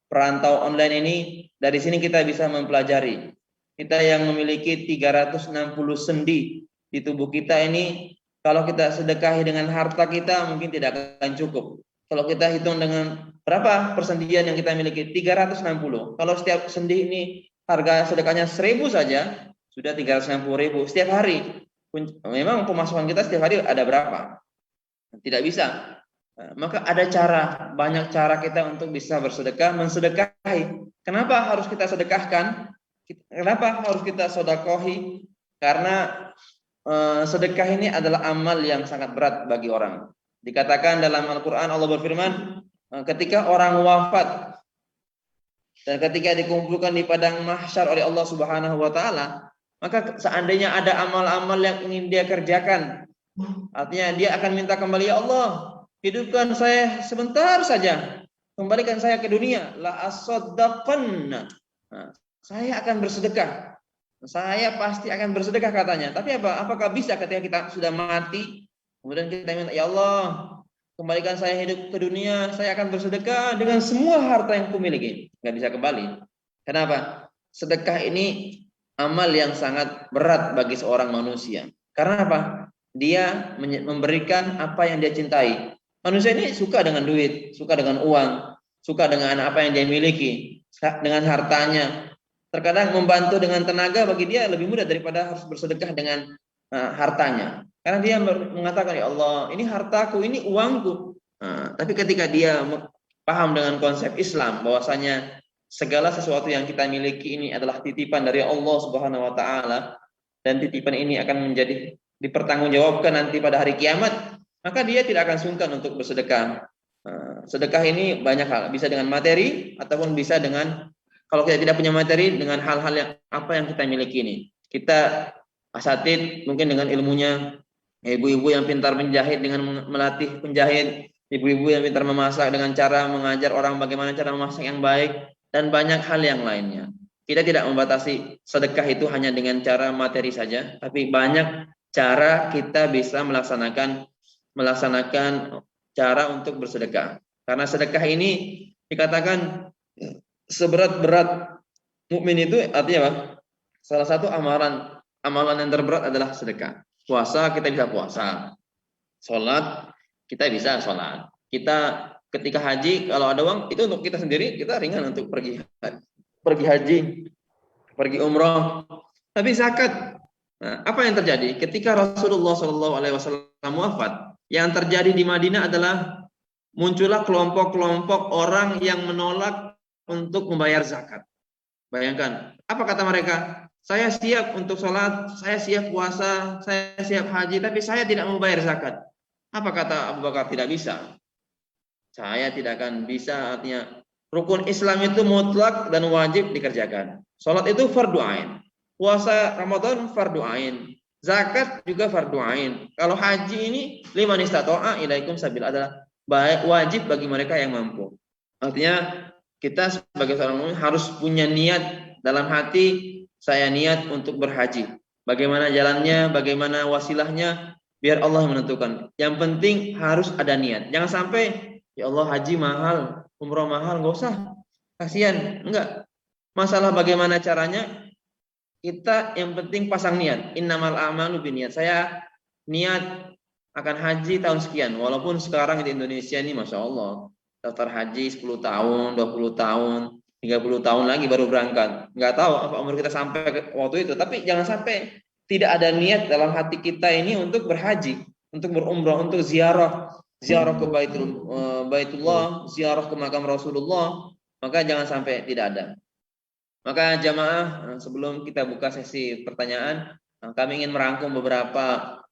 perantau online ini, dari sini kita bisa mempelajari. Kita yang memiliki 360 sendi di tubuh kita ini, kalau kita sedekahi dengan harta kita mungkin tidak akan cukup. Kalau kita hitung dengan berapa persendian yang kita miliki, 360. Kalau setiap sendi ini harga sedekahnya 1.000 saja, sudah 360.000 setiap hari. Memang pemasukan kita setiap hari ada berapa? Tidak bisa. Maka ada cara, banyak cara kita untuk bisa bersedekah, mensedekahi. Kenapa harus kita sedekahkan? Kenapa harus kita sedekahi? Karena sedekah ini adalah amal yang sangat berat bagi orang. Dikatakan dalam Al-Quran, Allah berfirman, ketika orang wafat dan ketika dikumpulkan di padang mahsyar oleh Allah Subhanahu wa taala, maka seandainya ada amal-amal yang ingin dia kerjakan, artinya dia akan minta kembali, ya Allah, hidupkan saya sebentar saja, kembalikan saya ke dunia, la asaddaqanna. Saya akan bersedekah. Saya pasti akan bersedekah katanya. Tapi apakah bisa ketika kita sudah mati, kemudian kita minta, ya Allah, kembalikan saya hidup ke dunia, saya akan bersedekah dengan semua harta yang kumiliki. Nggak bisa kembali. Kenapa? Sedekah ini amal yang sangat berat bagi seorang manusia. Karena apa? Dia memberikan apa yang dia cintai. Manusia ini suka dengan duit, suka dengan uang, suka dengan apa yang dia miliki, dengan hartanya. Terkadang membantu dengan tenaga bagi dia lebih mudah daripada harus bersedekah dengan hartanya. Karena dia mengatakan, ya Allah, ini hartaku, ini uangku. Tapi ketika dia paham dengan konsep Islam, bahwasanya segala sesuatu yang kita miliki ini adalah titipan dari Allah Subhanahu wa taala, dan titipan ini akan menjadi dipertanggungjawabkan nanti pada hari kiamat, maka dia tidak akan sungkan untuk bersedekah. Sedekah ini banyak hal, bisa dengan materi ataupun bisa dengan, kalau kita tidak punya materi, dengan hal-hal yang apa yang kita miliki ini. Kita asatid mungkin dengan ilmunya, ibu-ibu yang pintar menjahit dengan melatih penjahit, ibu-ibu yang pintar memasak dengan cara mengajar orang bagaimana cara memasak yang baik, dan banyak hal yang lainnya. Kita tidak membatasi sedekah itu hanya dengan cara materi saja, tapi banyak cara kita bisa melaksanakan cara untuk bersedekah. Karena sedekah ini dikatakan seberat-berat mukmin itu, artinya apa? Salah satu amalan yang terberat adalah sedekah. Puasa kita bisa puasa, sholat kita bisa sholat. Kita ketika haji kalau ada uang itu untuk kita sendiri, kita ringan untuk pergi haji, pergi umroh. Tapi zakat, apa yang terjadi ketika Rasulullah SAW wafat? Yang terjadi di Madinah adalah muncullah kelompok-kelompok orang yang menolak untuk membayar zakat. Bayangkan, apa kata mereka? Saya siap untuk sholat, saya siap puasa, saya siap haji, tapi saya tidak membayar zakat. Apa kata Abu Bakar? Tidak bisa. Saya tidak akan bisa, artinya rukun Islam itu mutlak dan wajib dikerjakan. Sholat itu fardu ain. Puasa Ramadan fardu ain. Zakat juga fardu ain. Kalau haji ini liman istata'a ilaikum sabil adalah wajib bagi mereka yang mampu. Artinya kita sebagai seorang mukmin harus punya niat dalam hati, saya niat untuk berhaji. Bagaimana jalannya, bagaimana wasilahnya, biar Allah menentukan. Yang penting harus ada niat. Jangan sampai, ya Allah haji mahal, umroh mahal, nggak usah. Kasihan, enggak. Masalah bagaimana caranya, kita yang penting pasang niat. Innamal a'malu binniyat. Saya niat akan haji tahun sekian. Walaupun sekarang di Indonesia ini Masya Allah, daftar haji 10 tahun, 20 tahun, 30 tahun lagi baru berangkat. Nggak tahu apa umur kita sampai waktu itu. Tapi jangan sampai tidak ada niat dalam hati kita ini untuk berhaji, untuk berumrah, untuk ziarah ke Baitullah, ziarah ke makam Rasulullah. Maka jangan sampai tidak ada. Maka jamaah, sebelum kita buka sesi pertanyaan, kami ingin merangkum beberapa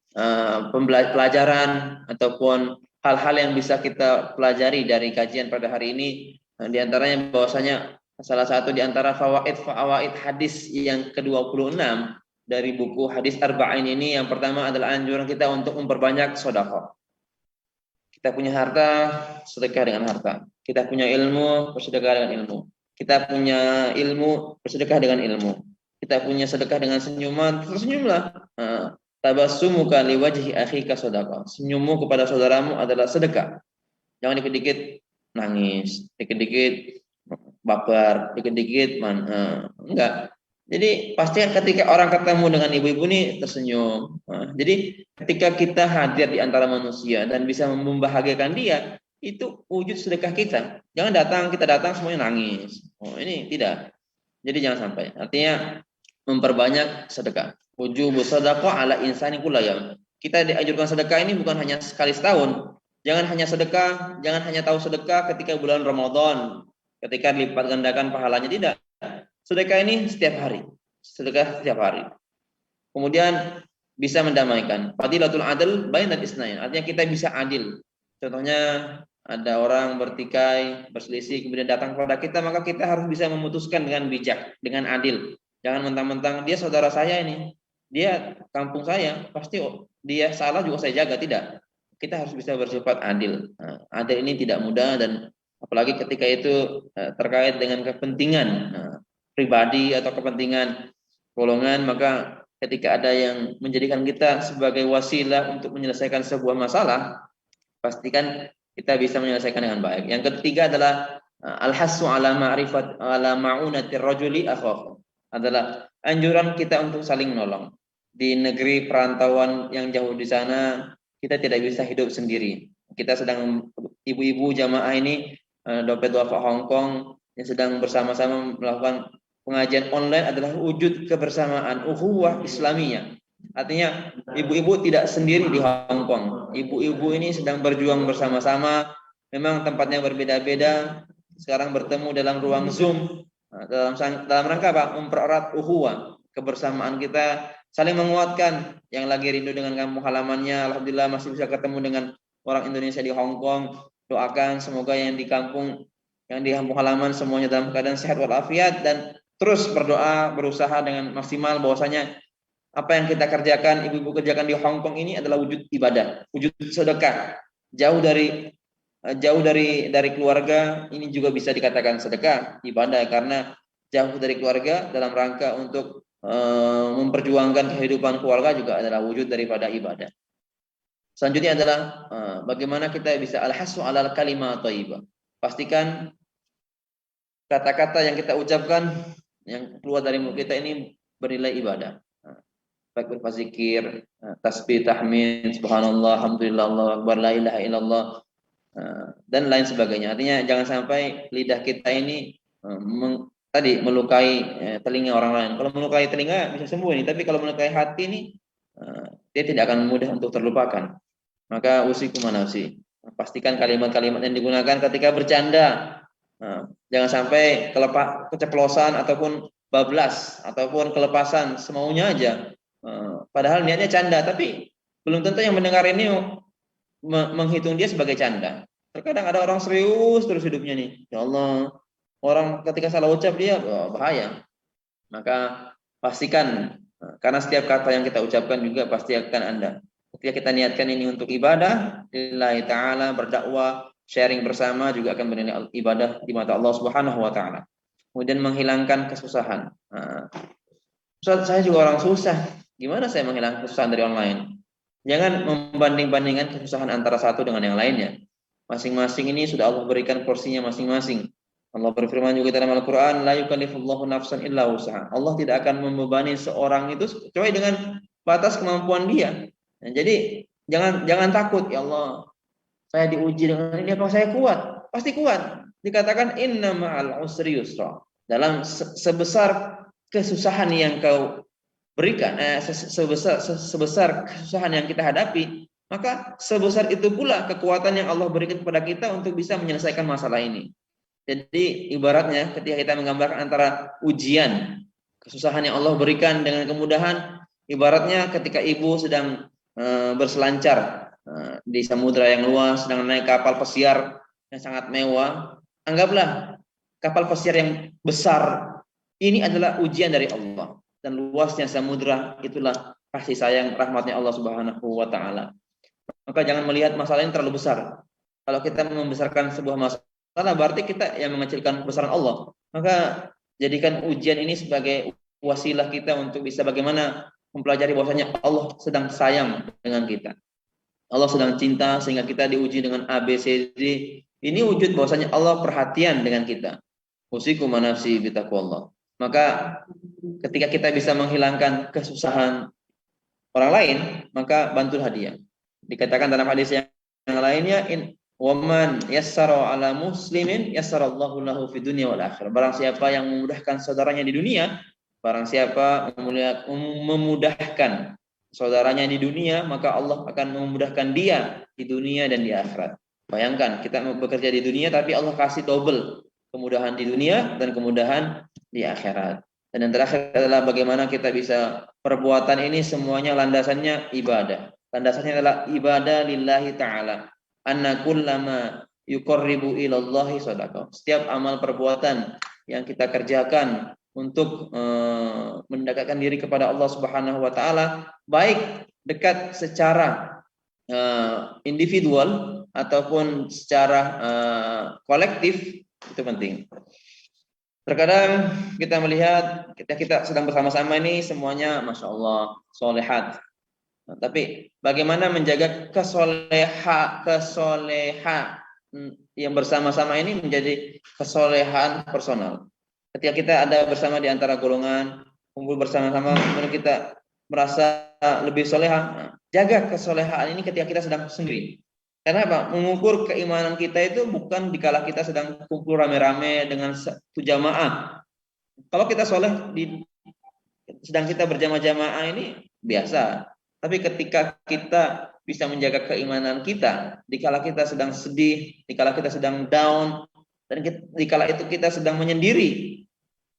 pelajaran ataupun hal-hal yang bisa kita pelajari dari kajian pada hari ini. Di antaranya bahwasanya Salah satu di antara fawaid hadis yang ke-26 dari buku hadis Arba'in ini, yang pertama adalah anjuran kita untuk memperbanyak sedekah. Kita punya harta, sedekah dengan harta. Kita punya ilmu, bersedekah dengan ilmu. Kita punya ilmu, bersedekah dengan ilmu. Kita punya sedekah dengan senyuman, tersenyumlah. Tabassumuka liwajhi akhika sedekah. Senyummu kepada saudaramu adalah sedekah. Jangan dikit-dikit nangis, dikit-dikit baper, dikit-dikit enggak. Jadi pasti ketika orang ketemu dengan ibu-ibu ini tersenyum. Jadi ketika kita hadir di antara manusia dan bisa membahagiakan dia, itu wujud sedekah kita. Jangan kita datang semuanya nangis. Ini tidak. Jadi jangan sampai. Artinya memperbanyak sedekah. Wujubu sedekah ala insani kullayam. Kita dianjurkan sedekah ini bukan hanya sekali setahun. Jangan hanya tahu sedekah ketika bulan Ramadan, ketika dilipat gandakan pahalanya, tidak. Sedekah ini setiap hari. Kemudian bisa mendamaikan. Fadilatul adl bainal isnain. Artinya kita bisa adil. Contohnya ada orang bertikai, berselisih, kemudian datang kepada kita, maka kita harus bisa memutuskan dengan bijak, dengan adil. Jangan mentang-mentang dia saudara saya ini, dia kampung saya, pasti dia salah juga saya jaga. Tidak. Kita harus bisa bersifat adil. Adil ini tidak mudah, dan apalagi ketika itu terkait dengan kepentingan pribadi atau kepentingan golongan, maka ketika ada yang menjadikan kita sebagai wasilah untuk menyelesaikan sebuah masalah, pastikan kita bisa menyelesaikan dengan baik. Yang ketiga adalah al-hassu ala ma'rifat ala ma'unatir rajuli akhahu. Adalah anjuran kita untuk saling menolong. Di negeri perantauan yang jauh di sana, kita tidak bisa hidup sendiri. Kita sedang, ibu-ibu jamaah ini Dompet Wafa Hongkong yang sedang bersama-sama melakukan pengajian online adalah wujud kebersamaan ukhuwah Islamiyah. Artinya ibu-ibu tidak sendiri di Hongkong. Ibu-ibu ini sedang berjuang bersama-sama. Memang tempatnya berbeda-beda. Sekarang bertemu dalam ruang Zoom dalam rangka apa? Mempererat ukhuwah, kebersamaan kita, saling menguatkan. Yang lagi rindu dengan kampung halamannya, alhamdulillah masih bisa ketemu dengan orang Indonesia di Hongkong. Doakan semoga yang di kampung halaman semuanya dalam keadaan sehat walafiat, dan terus berdoa, berusaha dengan maksimal bahwasanya apa yang kita kerjakan, ibu-ibu kerjakan di Hongkong ini adalah wujud ibadah, wujud sedekah. Jauh dari keluarga, ini juga bisa dikatakan sedekah, ibadah, karena jauh dari keluarga dalam rangka untuk memperjuangkan kehidupan keluarga juga adalah wujud daripada ibadah. Selanjutnya adalah bagaimana kita bisa al-hasu alal kalimah thayyibah. Pastikan kata-kata yang kita ucapkan, yang keluar dari mulut kita ini bernilai ibadah. Baik berupa zikir, tasbih, tahmid, subhanallah, alhamdulillah, Allahu akbar, la ilaha illallah, dan lain sebagainya. Artinya jangan sampai lidah kita ini melukai telinga orang lain. Kalau melukai telinga bisa sembuh ini, tapi kalau melukai hati ini dia tidak akan mudah untuk terlupakan. Maka usikum manasi. Pastikan kalimat-kalimat yang digunakan ketika bercanda, jangan sampai keceplosan ataupun bablas ataupun kelepasan semaunya aja. Padahal niatnya canda, tapi belum tentu yang mendengar ini menghitung dia sebagai canda. Terkadang ada orang serius terus hidupnya nih. Ya Allah, orang ketika salah ucap dia bahaya. Maka pastikan, karena setiap kata yang kita ucapkan juga pasti akan Anda. Ketika kita niatkan ini untuk ibadah, lillahi ta'ala, berdakwah, sharing bersama juga akan bernilai ibadah di mata Allah Subhanahu wa taala. Kemudian menghilangkan kesusahan. Ustaz, saya juga orang susah. Gimana saya menghilangkan kesusahan dari online? Jangan membanding-bandingkan kesusahan antara satu dengan yang lainnya. Masing-masing ini sudah Allah berikan porsinya masing-masing. Allah berfirman juga dalam Al-Quran, la yukallifullahu nafsan illa wus'aha. Allah tidak akan membebani seorang itu kecuali dengan batas kemampuan dia. Nah, jadi jangan takut, ya Allah, saya diuji dengan ini, apa saya kuat? Pasti kuat. Dikatakan inna ma'al usri yusra. Dalam sebesar kesusahan yang kau berikan, sebesar kesusahan yang kita hadapi, maka sebesar itu pula kekuatan yang Allah berikan kepada kita untuk bisa menyelesaikan masalah ini. Jadi ibaratnya ketika kita menggambarkan antara ujian, kesusahan yang Allah berikan dengan kemudahan, ibaratnya ketika ibu sedang berselancar di samudra yang luas, sedang naik kapal pesiar yang sangat mewah, anggaplah kapal pesiar yang besar. Ini adalah ujian dari Allah. Dan luasnya samudra itulah kasih sayang rahmatnya Allah Subhanahu wa taala. Maka jangan melihat masalah ini terlalu besar. Kalau kita membesarkan sebuah masalah berarti kita yang mengecilkan kebesaran Allah. Maka jadikan ujian ini sebagai wasilah kita untuk bisa bagaimana mempelajari bahwasanya Allah sedang sayang dengan kita. Allah sedang cinta sehingga kita diuji dengan A, B, C, D. Ini wujud bahwasanya Allah perhatian dengan kita. Usikum nafsi bitaqwallah. Maka ketika kita bisa menghilangkan kesusahan orang lain, maka bantulah dia. Dikatakan dalam hadis yang lainnya, waman yassara ala muslimin yassarallahu lahu fid dunya wal akhirah. Barang siapa yang memudahkan saudaranya di dunia, barang siapa memudahkan saudaranya di dunia, maka Allah akan memudahkan dia di dunia dan di akhirat. Bayangkan kita bekerja di dunia tapi Allah kasih double kemudahan di dunia dan kemudahan di akhirat. Dan yang terakhir adalah bagaimana kita bisa perbuatan ini semuanya landasannya ibadah. Landasannya adalah ibadah lillahi ta'ala. Anna kullama yuqarribu ilallahi sadaqah. Setiap amal perbuatan yang kita kerjakan untuk mendekatkan diri kepada Allah Subhanahu wa taala, baik dekat secara individual ataupun secara kolektif, itu penting. Terkadang kita melihat kita sedang bersama-sama ini semuanya Masya Allah solehat. Nah, tapi bagaimana menjaga kesoleha yang bersama-sama ini menjadi kesolehan personal. Ketika kita ada bersama di antara golongan, kumpul bersama-sama, kemudian kita merasa lebih soleha. Nah, jaga kesolehaan ini ketika kita sedang sendiri. Karena apa? Mengukur keimanan kita itu bukan dikala kita sedang kumpul rame-rame dengan satu jamaah. Kalau kita soleh sedang kita berjamaah-jamaah ini biasa. Tapi ketika kita bisa menjaga keimanan kita, dikala kita sedang sedih, dikala kita sedang down, dan dikala itu kita sedang menyendiri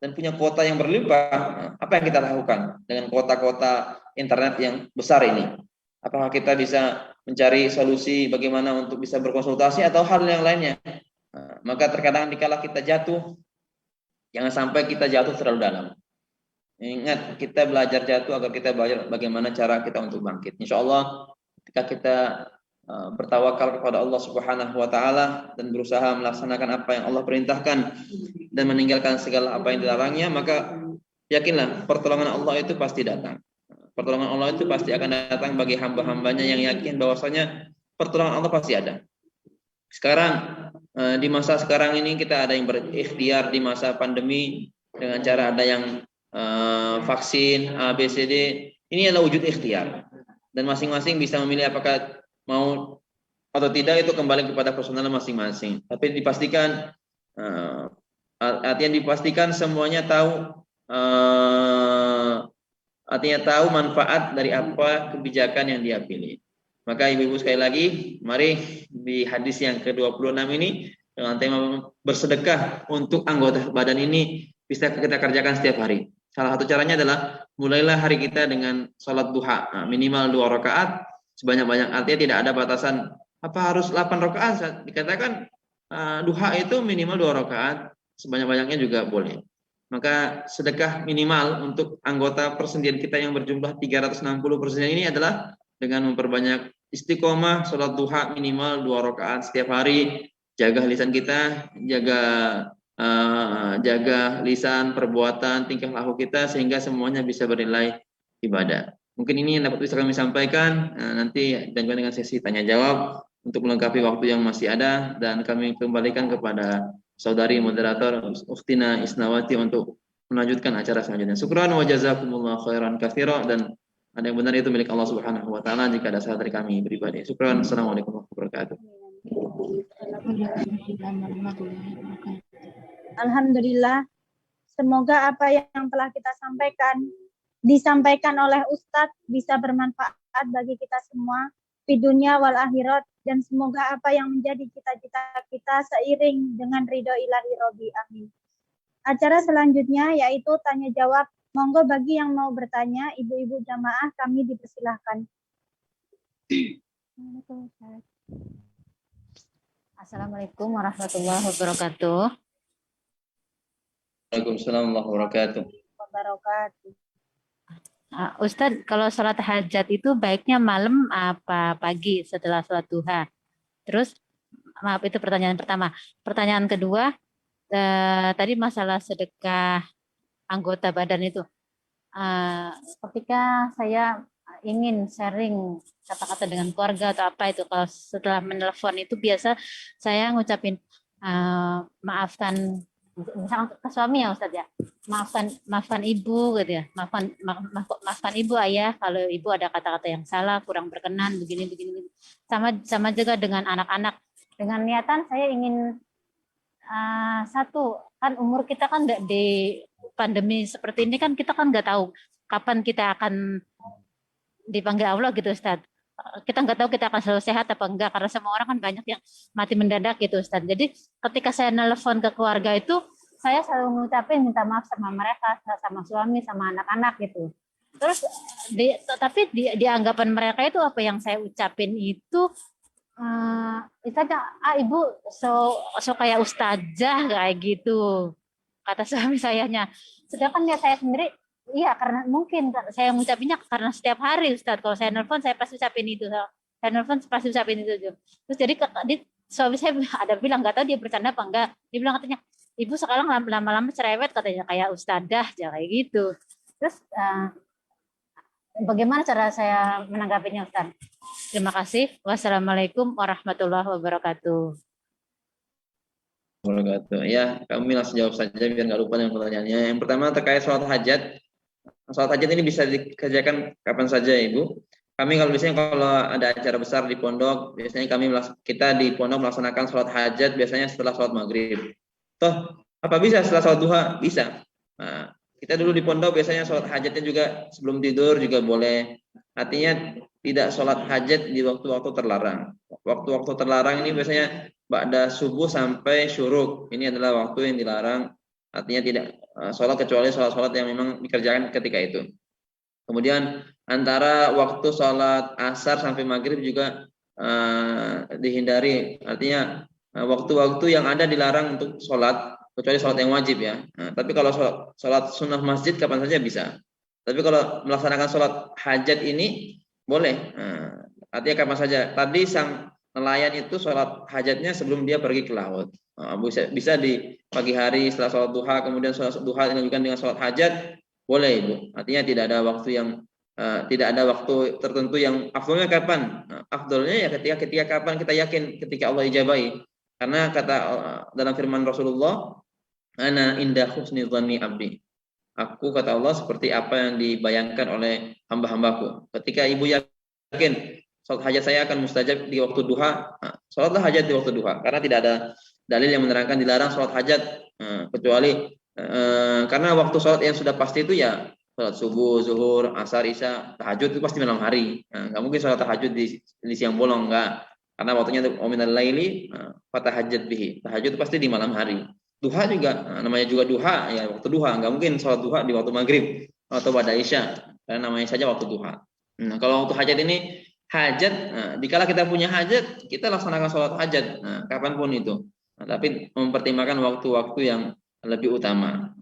dan punya kuota yang berlimpah, apa yang kita lakukan dengan kuota-kuota internet yang besar ini? Apakah kita bisa mencari solusi bagaimana untuk bisa berkonsultasi atau hal yang lainnya? Nah, maka terkadang dikala kita jatuh, jangan sampai kita jatuh terlalu dalam. Ingat, kita belajar jatuh agar kita belajar bagaimana cara kita untuk bangkit. Insya Allah, ketika kita bertawakal kepada Allah Subhanahu wa taala dan berusaha melaksanakan apa yang Allah perintahkan dan meninggalkan segala apa yang dilarangnya, maka yakinlah pertolongan Allah itu pasti datang. Pertolongan Allah itu pasti akan datang bagi hamba-hambanya yang yakin bahwasanya pertolongan Allah pasti ada. Sekarang di masa sekarang ini kita ada yang berikhtiar di masa pandemi dengan cara ada yang vaksin A, B, C, D. Ini adalah wujud ikhtiar dan masing-masing bisa memilih apakah mau atau tidak, itu kembali kepada personal masing-masing. Tapi dipastikan artinya dipastikan semuanya tahu artinya tahu manfaat dari apa kebijakan yang dia pilih. Maka ibu-ibu sekali lagi, mari di hadis yang ke-26 ini dengan tema bersedekah untuk anggota badan ini bisa kita kerjakan setiap hari. Salah satu caranya adalah mulailah hari kita dengan sholat duha, minimal 2 rakaat sebanyak-banyak. Artinya tidak ada batasan apa harus 8 rakaat. Dikatakan duha itu minimal 2 rakaat, sebanyak-banyaknya juga boleh. Maka sedekah minimal untuk anggota persendian kita yang berjumlah 360 persendian ini adalah dengan memperbanyak istiqomah, sholat duha minimal 2 rakaat setiap hari, jaga lisan kita, jaga lisan, perbuatan, tingkah laku kita sehingga semuanya bisa bernilai ibadah. Mungkin ini yang dapat bisa kami sampaikan. Nanti dengan sesi tanya jawab untuk melengkapi waktu yang masih ada, dan kami kembalikan kepada saudari moderator Ukhtina Isnawati untuk melanjutkan acara selanjutnya. Syukran wa jazakumullah khairan katsira, dan ada yang benar itu milik Allah Subhanahu wa taala, jika ada salah dari kami pribadi. Syukran. Assalamualaikum warahmatullahi wabarakatuh. Alhamdulillah. Semoga apa yang telah kita disampaikan oleh Ustadz bisa bermanfaat bagi kita semua di dunia wal akhirat, dan semoga apa yang menjadi cita-cita kita seiring dengan ridho ilahi Robbi. Amin. Acara selanjutnya yaitu tanya jawab. Monggo bagi yang mau bertanya, ibu-ibu jamaah kami dipersilahkan. Assalamualaikum warahmatullahi wabarakatuh. Waalaikumsalam warahmatullahi wabarakatuh. Wabarakatuh. Ustadz, kalau sholat hajat itu baiknya malam apa pagi setelah sholat duha? Terus, maaf itu pertanyaan pertama. Pertanyaan kedua, tadi masalah sedekah anggota badan itu. Ketika saya ingin sharing kata-kata dengan keluarga atau apa itu, kalau setelah menelpon itu biasa saya ngucapin maafkan, misalkan ke suami ya Ustadz ya, maafkan ibu gitu ya, maafkan ibu ayah kalau ibu ada kata-kata yang salah, kurang berkenan begini. Sama juga dengan anak-anak, dengan niatan saya ingin satu, kan umur kita kan nggak di pandemi seperti ini kan kita kan nggak tahu kapan kita akan dipanggil Allah gitu Ustadz. Kita nggak tahu kita akan selalu sehat apa enggak, karena semua orang kan banyak yang mati mendadak gitu Ustadz. Jadi ketika saya nelpon ke keluarga itu, saya selalu ngucapin minta maaf sama mereka, sama suami, sama anak-anak gitu. Terus tapi di anggapan mereka itu apa yang saya ucapin itu misalnya ibu so kayak ustazah kayak gitu kata suami sayanya. Sedangkan ya saya sendiri iya karena mungkin saya mengucapinnya karena setiap hari Ustadz, kalau saya nelfon saya pasti ucapin itu, saya nelfon pasti ucapin itu. Terus jadi suami saya ada bilang nggak tahu dia bercanda apa enggak, dia bilang katanya ibu sekarang lama-lama cerewet katanya kayak ustazah ya kayak gitu. Terus bagaimana cara saya menanggapinya Ustaz? Terima kasih. Wassalamualaikum warahmatullahi wabarakatuh. Ya, kami langsung jawab saja biar nggak lupa dengan pertanyaannya. Yang pertama terkait sholat hajat. Sholat hajat ini bisa dikerjakan kapan saja, Ibu. Kami kalau ada acara besar di pondok, biasanya kita di pondok melaksanakan sholat hajat biasanya setelah sholat maghrib. Toh, apa bisa setelah sholat duha? Bisa. Nah, kita dulu di pondok biasanya sholat hajatnya juga sebelum tidur juga boleh. Artinya tidak sholat hajat di waktu-waktu terlarang. Waktu-waktu terlarang ini biasanya ba'da subuh sampai syuruk. Ini adalah waktu yang dilarang. Artinya tidak sholat kecuali sholat-sholat yang memang dikerjakan ketika itu. Kemudian antara waktu sholat asar sampai maghrib juga dihindari. Artinya waktu-waktu yang ada dilarang untuk sholat, kecuali sholat yang wajib ya. Tapi kalau sholat sunnah masjid kapan saja bisa. Tapi kalau melaksanakan sholat hajat ini boleh. Artinya kapan saja. Tadi sang nelayan itu sholat hajatnya sebelum dia pergi ke laut. Bisa di pagi hari setelah sholat duha, kemudian sholat duha dilanjutkan dengan sholat hajat, boleh Ibu. Artinya tidak ada waktu tertentu yang afdolnya kapan. Afdolnya ya ketika kapan kita yakin ketika Allah ijabahi. Karena kata dalam firman Rasulullah, ana inda husni dhanni abdi. Aku kata Allah seperti apa yang dibayangkan oleh hamba-hambaku. Ketika ibu yakin sholat hajat saya akan mustajab di waktu duha, sholatlah hajat di waktu duha. Karena tidak ada dalil yang menerangkan dilarang sholat hajat kecuali karena waktu sholat yang sudah pasti itu ya sholat subuh, zuhur, asar, isya, tahajud itu pasti malam hari. Nggak mungkin sholat tahajud di siang bolong, enggak. Karena waktunya minal laili fatahajjat bihi. Tahajud itu pasti di malam hari. Duha juga, namanya juga duha, ya waktu duha. Nggak mungkin sholat duha di waktu maghrib atau pada isya, karena namanya saja waktu duha. Nah, kalau waktu hajat ini, dikala kita punya hajat, kita laksanakan sholat hajat, kapanpun itu. Tapi mempertimbangkan waktu-waktu yang lebih utama.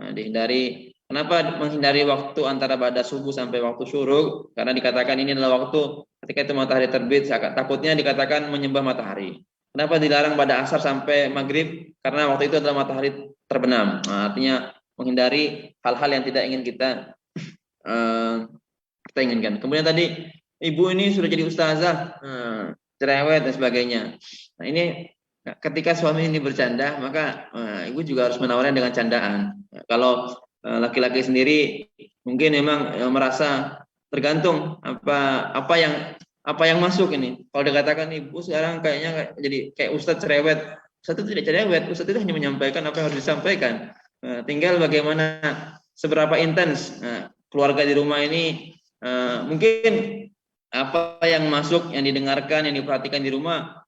Kenapa menghindari waktu antara pada subuh sampai waktu syuruk? Karena dikatakan ini adalah waktu ketika itu matahari terbit, takutnya dikatakan menyembah matahari. Kenapa dilarang pada asar sampai maghrib? Karena waktu itu adalah matahari terbenam. Artinya menghindari hal-hal yang tidak ingin kita inginkan. Kemudian tadi ibu ini sudah jadi ustazah, cerewet dan sebagainya. Nah ini ketika suami ini bercanda, maka ibu juga harus menawarnya dengan candaan. Kalau laki-laki sendiri mungkin memang merasa tergantung apa yang masuk ini. Kalau dikatakan ibu sekarang kayaknya jadi kayak ustadz cerewet, ustadz itu tidak cerewet, ustadz itu hanya menyampaikan apa yang harus disampaikan. Tinggal bagaimana seberapa intens keluarga di rumah ini mungkin apa yang masuk, yang didengarkan, yang diperhatikan di rumah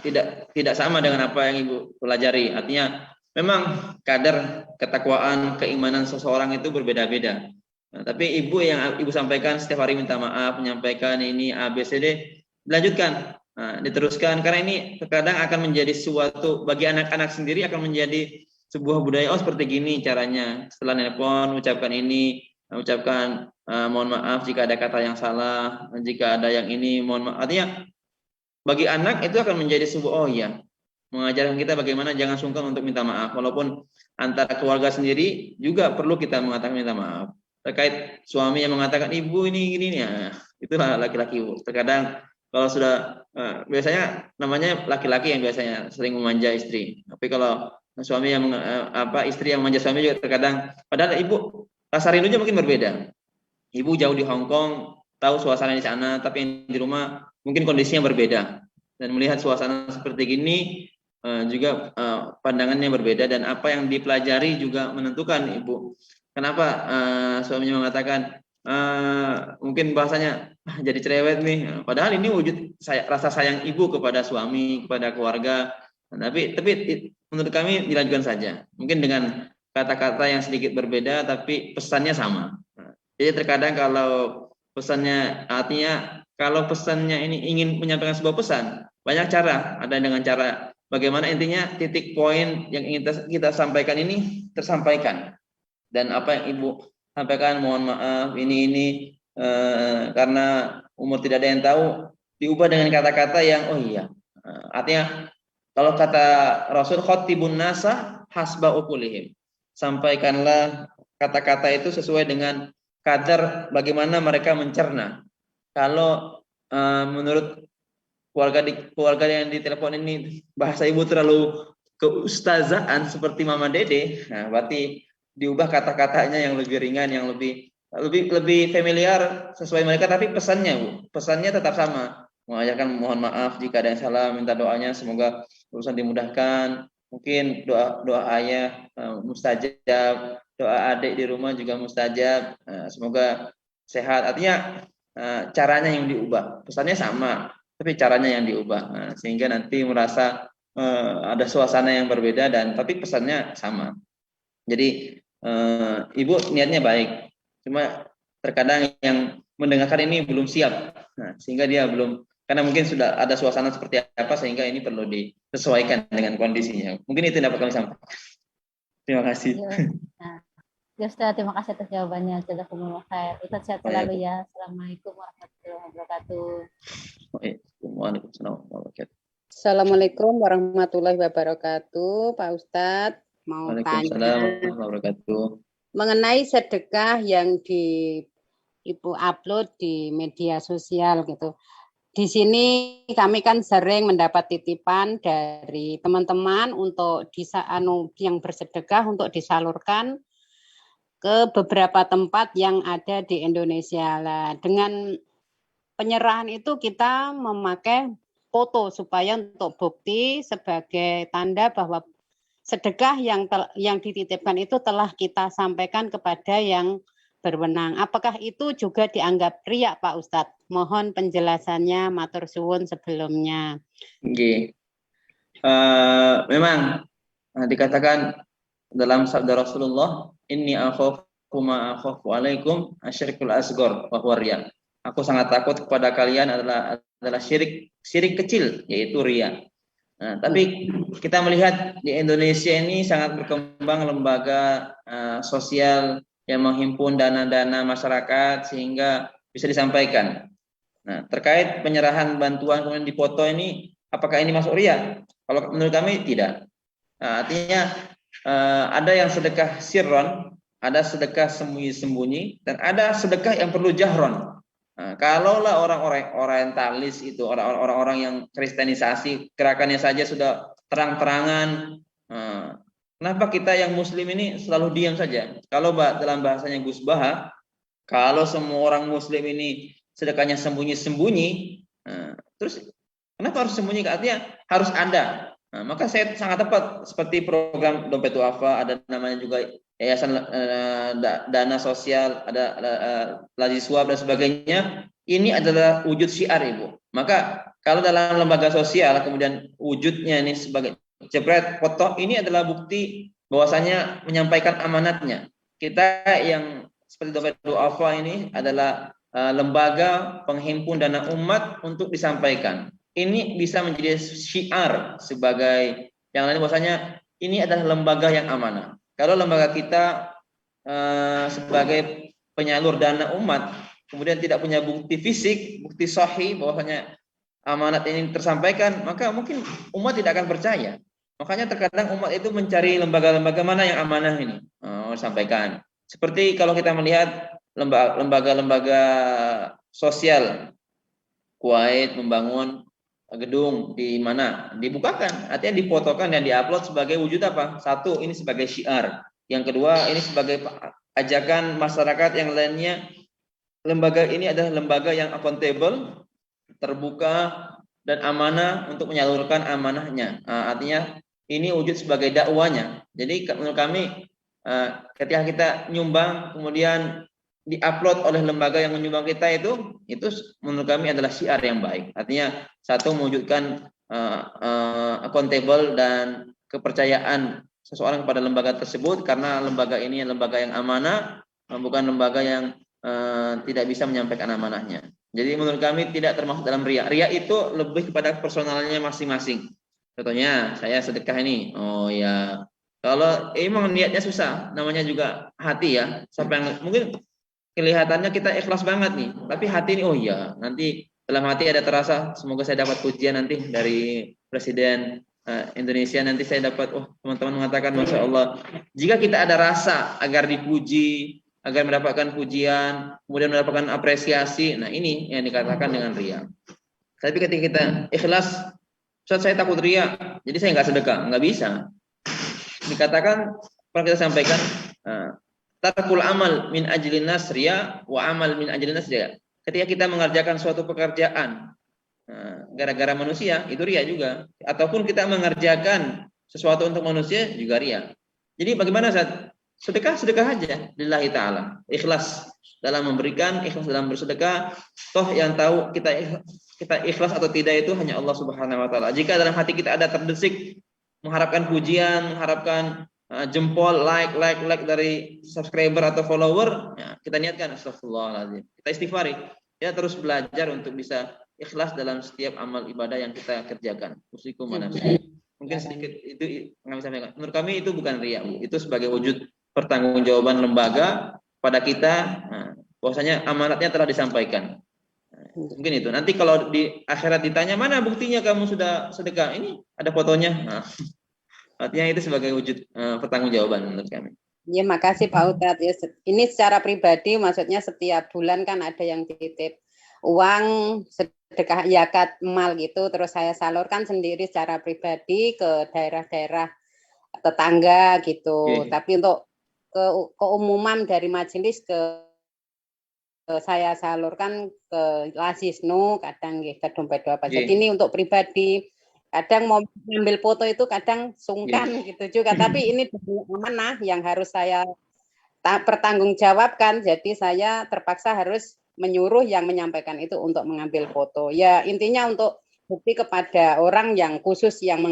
tidak sama dengan apa yang ibu pelajari. Artinya memang kadar ketakwaan, keimanan seseorang itu berbeda-beda. Tapi yang ibu sampaikan setiap hari minta maaf, menyampaikan ini ABCD, dilanjutkan, diteruskan, karena ini terkadang akan menjadi suatu bagi anak-anak sendiri akan menjadi sebuah budaya, oh seperti gini caranya. Setelah nelpon ucapkan ini, ucapkan mohon maaf jika ada kata yang salah, jika ada yang ini mohon maaf. Artinya bagi anak itu akan menjadi sebuah, oh iya, mengajarkan kita bagaimana jangan sungkan untuk minta maaf. Walaupun antara keluarga sendiri juga perlu kita mengatakan minta maaf. Terkait suami yang mengatakan ibu ini ya, itulah laki-laki. Terkadang kalau sudah biasanya namanya laki-laki yang biasanya sering memanja istri. Tapi kalau suami yang istri yang manja suami juga terkadang, padahal ibu rasa rindunya mungkin berbeda. Ibu jauh di Hong Kong, tahu suasana di sana, tapi yang di rumah mungkin kondisinya berbeda. Dan melihat suasana seperti gini juga pandangannya berbeda, dan apa yang dipelajari juga menentukan ibu. Kenapa suaminya mengatakan mungkin bahasanya jadi cerewet nih, padahal ini wujud rasa sayang ibu kepada suami, kepada keluarga. Tapi menurut kami dilanjutkan saja. Mungkin dengan kata-kata yang sedikit berbeda, tapi pesannya sama. Jadi terkadang kalau pesannya, artinya kalau pesannya ini ingin menyampaikan sebuah pesan, banyak cara. Ada dengan cara bagaimana intinya titik poin yang ingin kita sampaikan ini tersampaikan. Dan apa yang ibu sampaikan, mohon maaf ini karena umur tidak ada yang tahu, diubah dengan kata-kata yang oh iya. Artinya kalau kata Rasul, khatibun nasa hasba uqulihim. Sampaikanlah kata-kata itu sesuai dengan kadar bagaimana mereka mencerna. Kalau menurut keluarga yang ditelepon ini bahasa ibu terlalu keustazaan seperti Mama Dede, nah berarti diubah kata-katanya yang lebih ringan, yang lebih familiar sesuai mereka, tapi pesannya tetap sama. Mengajarkan mohon maaf jika ada yang salah, minta doanya semoga urusan dimudahkan. Mungkin doa ayah mustajab, doa adik di rumah juga mustajab, semoga sehat. Artinya caranya yang diubah, pesannya sama, tapi caranya yang diubah, sehingga nanti merasa ada suasana yang berbeda, dan tapi pesannya sama. Jadi ibu niatnya baik, cuma terkadang yang mendengarkan ini belum siap, sehingga dia belum, karena mungkin sudah ada suasana seperti apa, sehingga ini perlu disesuaikan dengan kondisinya. Mungkin itu yang dapat kami sampaikan. Terima kasih. Ya Ustaz, terima kasih atas jawabannya. Jazakumullah khair. Ustaz sehat selalu ya. Assalamualaikum warahmatullahi wabarakatuh. Waalaikumsalam warahmatullahi wabarakatuh. Assalamualaikum warahmatullahi wabarakatuh, Pak Ustadz. Mau tanya mengenai sedekah yang Ibu upload di media sosial gitu. Di sini kami kan sering mendapat titipan dari teman-teman untuk yang bersedekah untuk disalurkan ke beberapa tempat yang ada di Indonesia. Lah, dengan penyerahan itu kita memakai foto supaya untuk bukti sebagai tanda bahwa sedekah yang dititipkan itu telah kita sampaikan kepada yang berwenang. Apakah itu juga dianggap riya, Pak Ustadz? Mohon penjelasannya, matur suwun sebelumnya. Memang dikatakan dalam sabda Rasulullah, inni akhafu ma akhafu alaikum asyirkul asghar wa huwa riya. Aku sangat takut kepada kalian adalah syirik kecil, yaitu riya. Nah, tapi kita melihat di Indonesia ini sangat berkembang lembaga sosial yang menghimpun dana-dana masyarakat sehingga bisa disampaikan. Nah, terkait penyerahan bantuan kemudian dipoto ini, apakah ini masuk riya? Kalau menurut kami tidak. Nah, artinya ada yang sedekah sirron, ada sedekah sembunyi-sembunyi, dan ada sedekah yang perlu jahron. Nah, kalaulah orang-orang orientalis itu, orang-orang yang kristenisasi, gerakannya saja sudah terang-terangan, kenapa kita yang muslim ini selalu diam saja? Kalau dalam bahasanya Gus Baha, kalau semua orang muslim ini sedekahnya sembunyi-sembunyi, terus kenapa harus sembunyi? Artinya harus ada. Nah, maka saya sangat tepat seperti program Dompet Duafa, ada namanya juga yayasan dana sosial, ada Lazi Swab dan sebagainya. Ini adalah wujud syiar, Ibu. Maka kalau dalam lembaga sosial kemudian wujudnya ini sebagai jebret foto, ini adalah bukti bahwasanya menyampaikan amanatnya. Kita yang seperti Dompet Duafa ini adalah lembaga penghimpun dana umat untuk disampaikan. Ini bisa menjadi syiar sebagai yang lain, bahwasanya ini adalah lembaga yang amanah. Kalau lembaga kita sebagai penyalur dana umat, kemudian tidak punya bukti fisik, bukti sahih bahwasanya amanat ini tersampaikan, maka mungkin umat tidak akan percaya. Makanya terkadang umat itu mencari lembaga-lembaga mana yang amanah ini sampaikan. Seperti kalau kita melihat lembaga-lembaga sosial, Kuwait membangun gedung di mana dibukakan, artinya difotokan dan diupload sebagai wujud apa? Satu, ini sebagai syiar. Yang kedua, ini sebagai ajakan masyarakat yang lainnya. Lembaga ini adalah lembaga yang akuntabel, terbuka dan amanah untuk menyalurkan amanahnya. Artinya ini wujud sebagai dakwanya. Jadi menurut kami ketika kita nyumbang kemudian diupload oleh lembaga yang menyumbang kita itu menurut kami adalah syiar yang baik. Artinya satu, mewujudkan accountable dan kepercayaan seseorang kepada lembaga tersebut, karena lembaga ini lembaga yang amanah, bukan lembaga yang tidak bisa menyampaikan amanahnya. Jadi menurut kami tidak termasuk dalam riya. Riya itu lebih kepada personalnya masing-masing. Contohnya saya sedekah ini, oh ya, kalau emang niatnya susah, namanya juga hati ya. Siapa yang mungkin kelihatannya kita ikhlas banget nih, tapi hati ini oh iya, nanti dalam hati ada terasa semoga saya dapat pujian nanti dari Presiden Indonesia, nanti saya dapat, oh teman-teman mengatakan Masya Allah. Jika kita ada rasa agar dipuji, agar mendapatkan pujian, kemudian mendapatkan apresiasi, nah ini yang dikatakan dengan riya. Tapi ketika kita ikhlas, Ustaz saya takut riya, jadi saya nggak sedekah, nggak bisa. Dikatakan, pernah kita sampaikan, tarkul amal min ajlin nas riya wa amal min ajlin nas riya. Ketika kita mengerjakan suatu pekerjaan gara-gara manusia, itu riya juga. Ataupun kita mengerjakan sesuatu untuk manusia, juga riya. Jadi bagaimana saat sedekah aja lillahi ta'ala. Ikhlas dalam memberikan, ikhlas dalam bersedekah. Toh yang tahu kita ikhlas atau tidak itu hanya Allah Subhanahu wa taala. Jika dalam hati kita ada terdesak mengharapkan pujian, mengharapkan jempol, like dari subscriber atau follower, ya, kita niatkan astagfirullahaladzim. Kita istighfari. Ya, terus belajar untuk bisa ikhlas dalam setiap amal ibadah yang kita kerjakan. Usikum manafsi. Mungkin sedikit itu kami sampaikan. Menurut kami itu bukan riya, itu sebagai wujud pertanggungjawaban lembaga pada kita, bahwasanya amanatnya telah disampaikan. Mungkin itu. Nanti kalau di akhirat ditanya, mana buktinya kamu sudah sedekah? Ini ada fotonya. Artinya itu sebagai wujud pertanggungjawaban menurut kami. Ya, makasih Pak Ustadz. Ya, ini secara pribadi, maksudnya setiap bulan kan ada yang titip uang sedekah zakat mal gitu, terus saya salurkan sendiri secara pribadi ke daerah-daerah tetangga gitu. Tapi untuk keumuman dari majelis saya salurkan ke Lasisnu, kadang ke dompet apa. Jadi ini untuk pribadi. Kadang mau ambil foto itu kadang sungkan gitu juga, tapi ini mana yang harus saya pertanggungjawabkan, jadi saya terpaksa harus menyuruh yang menyampaikan itu untuk mengambil foto. Ya intinya untuk bukti kepada orang yang khusus yang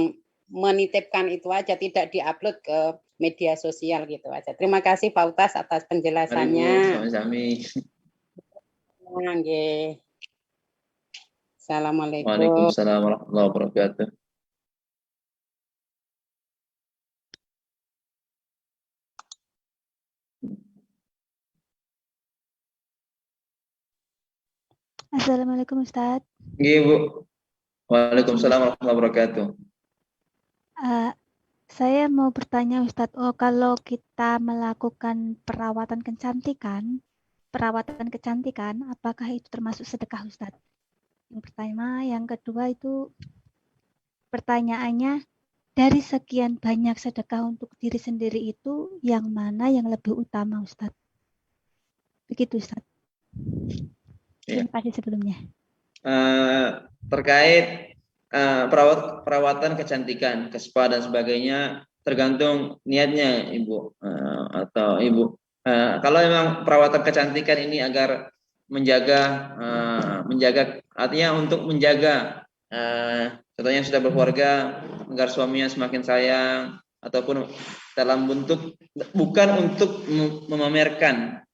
menitipkan itu aja, tidak diupload ke media sosial gitu aja. Terima kasih Pak Utas atas penjelasannya. Sama-sama. Assalamualaikum. Waalaikumsalam warahmatullahi wabarakatuh. Assalamualaikum Ustadz. Iya Bu. Waalaikumsalam warahmatullahi wabarakatuh. Saya mau bertanya Ustadz, kalau kita melakukan perawatan kecantikan, apakah itu termasuk sedekah Ustadz? Yang pertama, yang kedua itu pertanyaannya, dari sekian banyak sedekah untuk diri sendiri itu, yang mana yang lebih utama Ustadz? Begitu Ustadz. Terima kasih sebelumnya. Terkait perawatan kecantikan, ke spa dan sebagainya, tergantung niatnya Ibu atau Ibu. Kalau memang perawatan kecantikan ini agar menjaga artinya untuk menjaga contohnya sudah berkeluarga agar suaminya semakin sayang, ataupun dalam bentuk bukan untuk memamerkan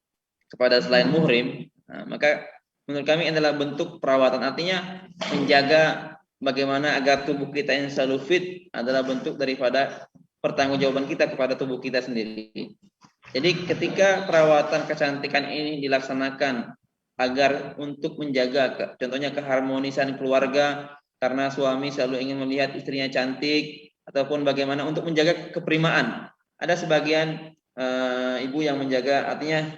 kepada selain muhrim, maka menurut kami adalah bentuk perawatan, artinya menjaga bagaimana agar tubuh kita yang selalu fit adalah bentuk daripada pertanggungjawaban kita kepada tubuh kita sendiri. Jadi ketika perawatan kecantikan ini dilaksanakan agar untuk menjaga contohnya keharmonisan keluarga, karena suami selalu ingin melihat istrinya cantik, ataupun bagaimana untuk menjaga keprimaan. Ada sebagian ibu yang menjaga, artinya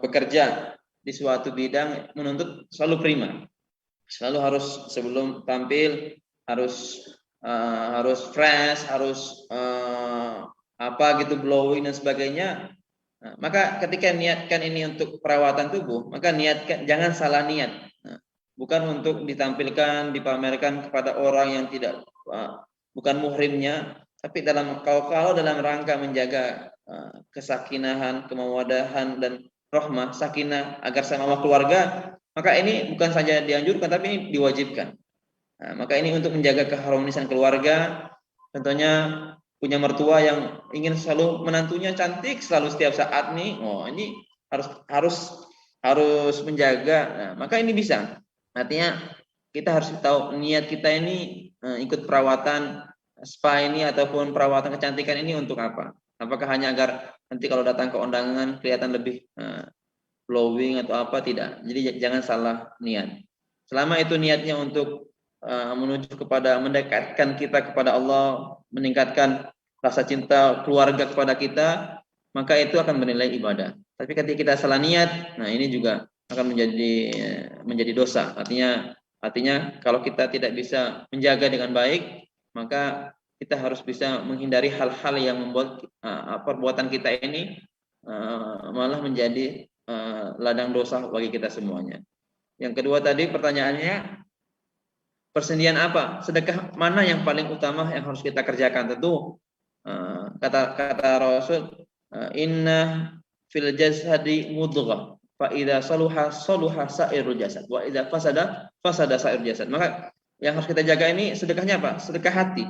bekerja di suatu bidang menuntut selalu prima, selalu harus sebelum tampil harus fresh, harus glowing dan sebagainya. Nah, maka ketika niatkan ini untuk perawatan tubuh, maka niatkan, jangan salah niat. Nah, bukan untuk ditampilkan, dipamerkan kepada orang yang tidak bukan muhrimnya, tapi kalau dalam rangka menjaga kesakinahan, kemawadahan dan rahmah, sakinah agar sama keluarga, maka ini bukan saja dianjurkan tapi ini diwajibkan. Nah, maka ini untuk menjaga keharmonisan keluarga, contohnya punya mertua yang ingin selalu menantunya cantik selalu setiap saat nih, ini harus menjaga. Nah, maka ini bisa. Artinya kita harus tahu niat kita ini ikut perawatan spa ini ataupun perawatan kecantikan ini untuk apa? Apakah hanya agar nanti kalau datang ke undangan kelihatan lebih glowing atau apa? Tidak. Jadi jangan salah niat. Selama itu niatnya untuk menuju kepada mendekatkan kita kepada Allah, meningkatkan rasa cinta keluarga kepada kita, maka itu akan bernilai ibadah. Tapi ketika kita salah niat, nah ini juga akan menjadi dosa. Artinya kalau kita tidak bisa menjaga dengan baik, maka kita harus bisa menghindari hal-hal yang membuat perbuatan kita ini malah menjadi ladang dosa bagi kita semuanya. Yang kedua tadi pertanyaannya, persendian apa? Sedekah mana yang paling utama yang harus kita kerjakan? Tentu kata Rasul, inna fil jasadi mudghah fa idza saluha sairul jasad wa idza fasada sairul jasad. Maka yang harus kita jaga ini sedekahnya apa? Sedekah hati.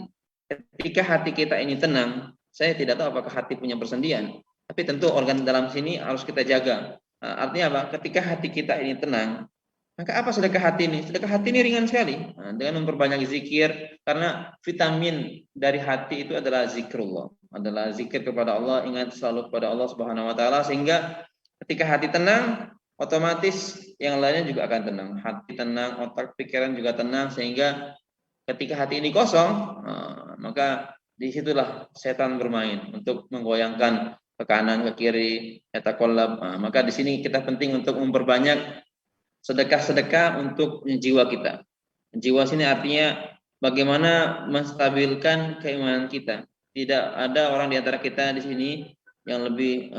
Ketika hati kita ini tenang, saya tidak tahu apakah hati punya persendian, tapi tentu organ dalam sini harus kita jaga. Artinya apa? Ketika hati kita ini tenang, maka apa sedekah hati ini? Sedekah hati ini ringan sekali. Dengan memperbanyak zikir, karena vitamin dari hati itu adalah zikrullah, adalah zikir kepada Allah, ingat selalu kepada Allah Subhanahu wa taala, sehingga ketika hati tenang, otomatis yang lainnya juga akan tenang. Hati tenang, otak pikiran juga tenang, sehingga ketika hati ini kosong, maka disitulah setan bermain untuk menggoyangkan ke kanan, ke kiri, yataqallab. Maka di sini kita penting untuk memperbanyak sedekah-sedekah untuk jiwa kita. Jiwa sini artinya bagaimana menstabilkan keimanan kita. Tidak ada orang di antara kita di sini yang lebih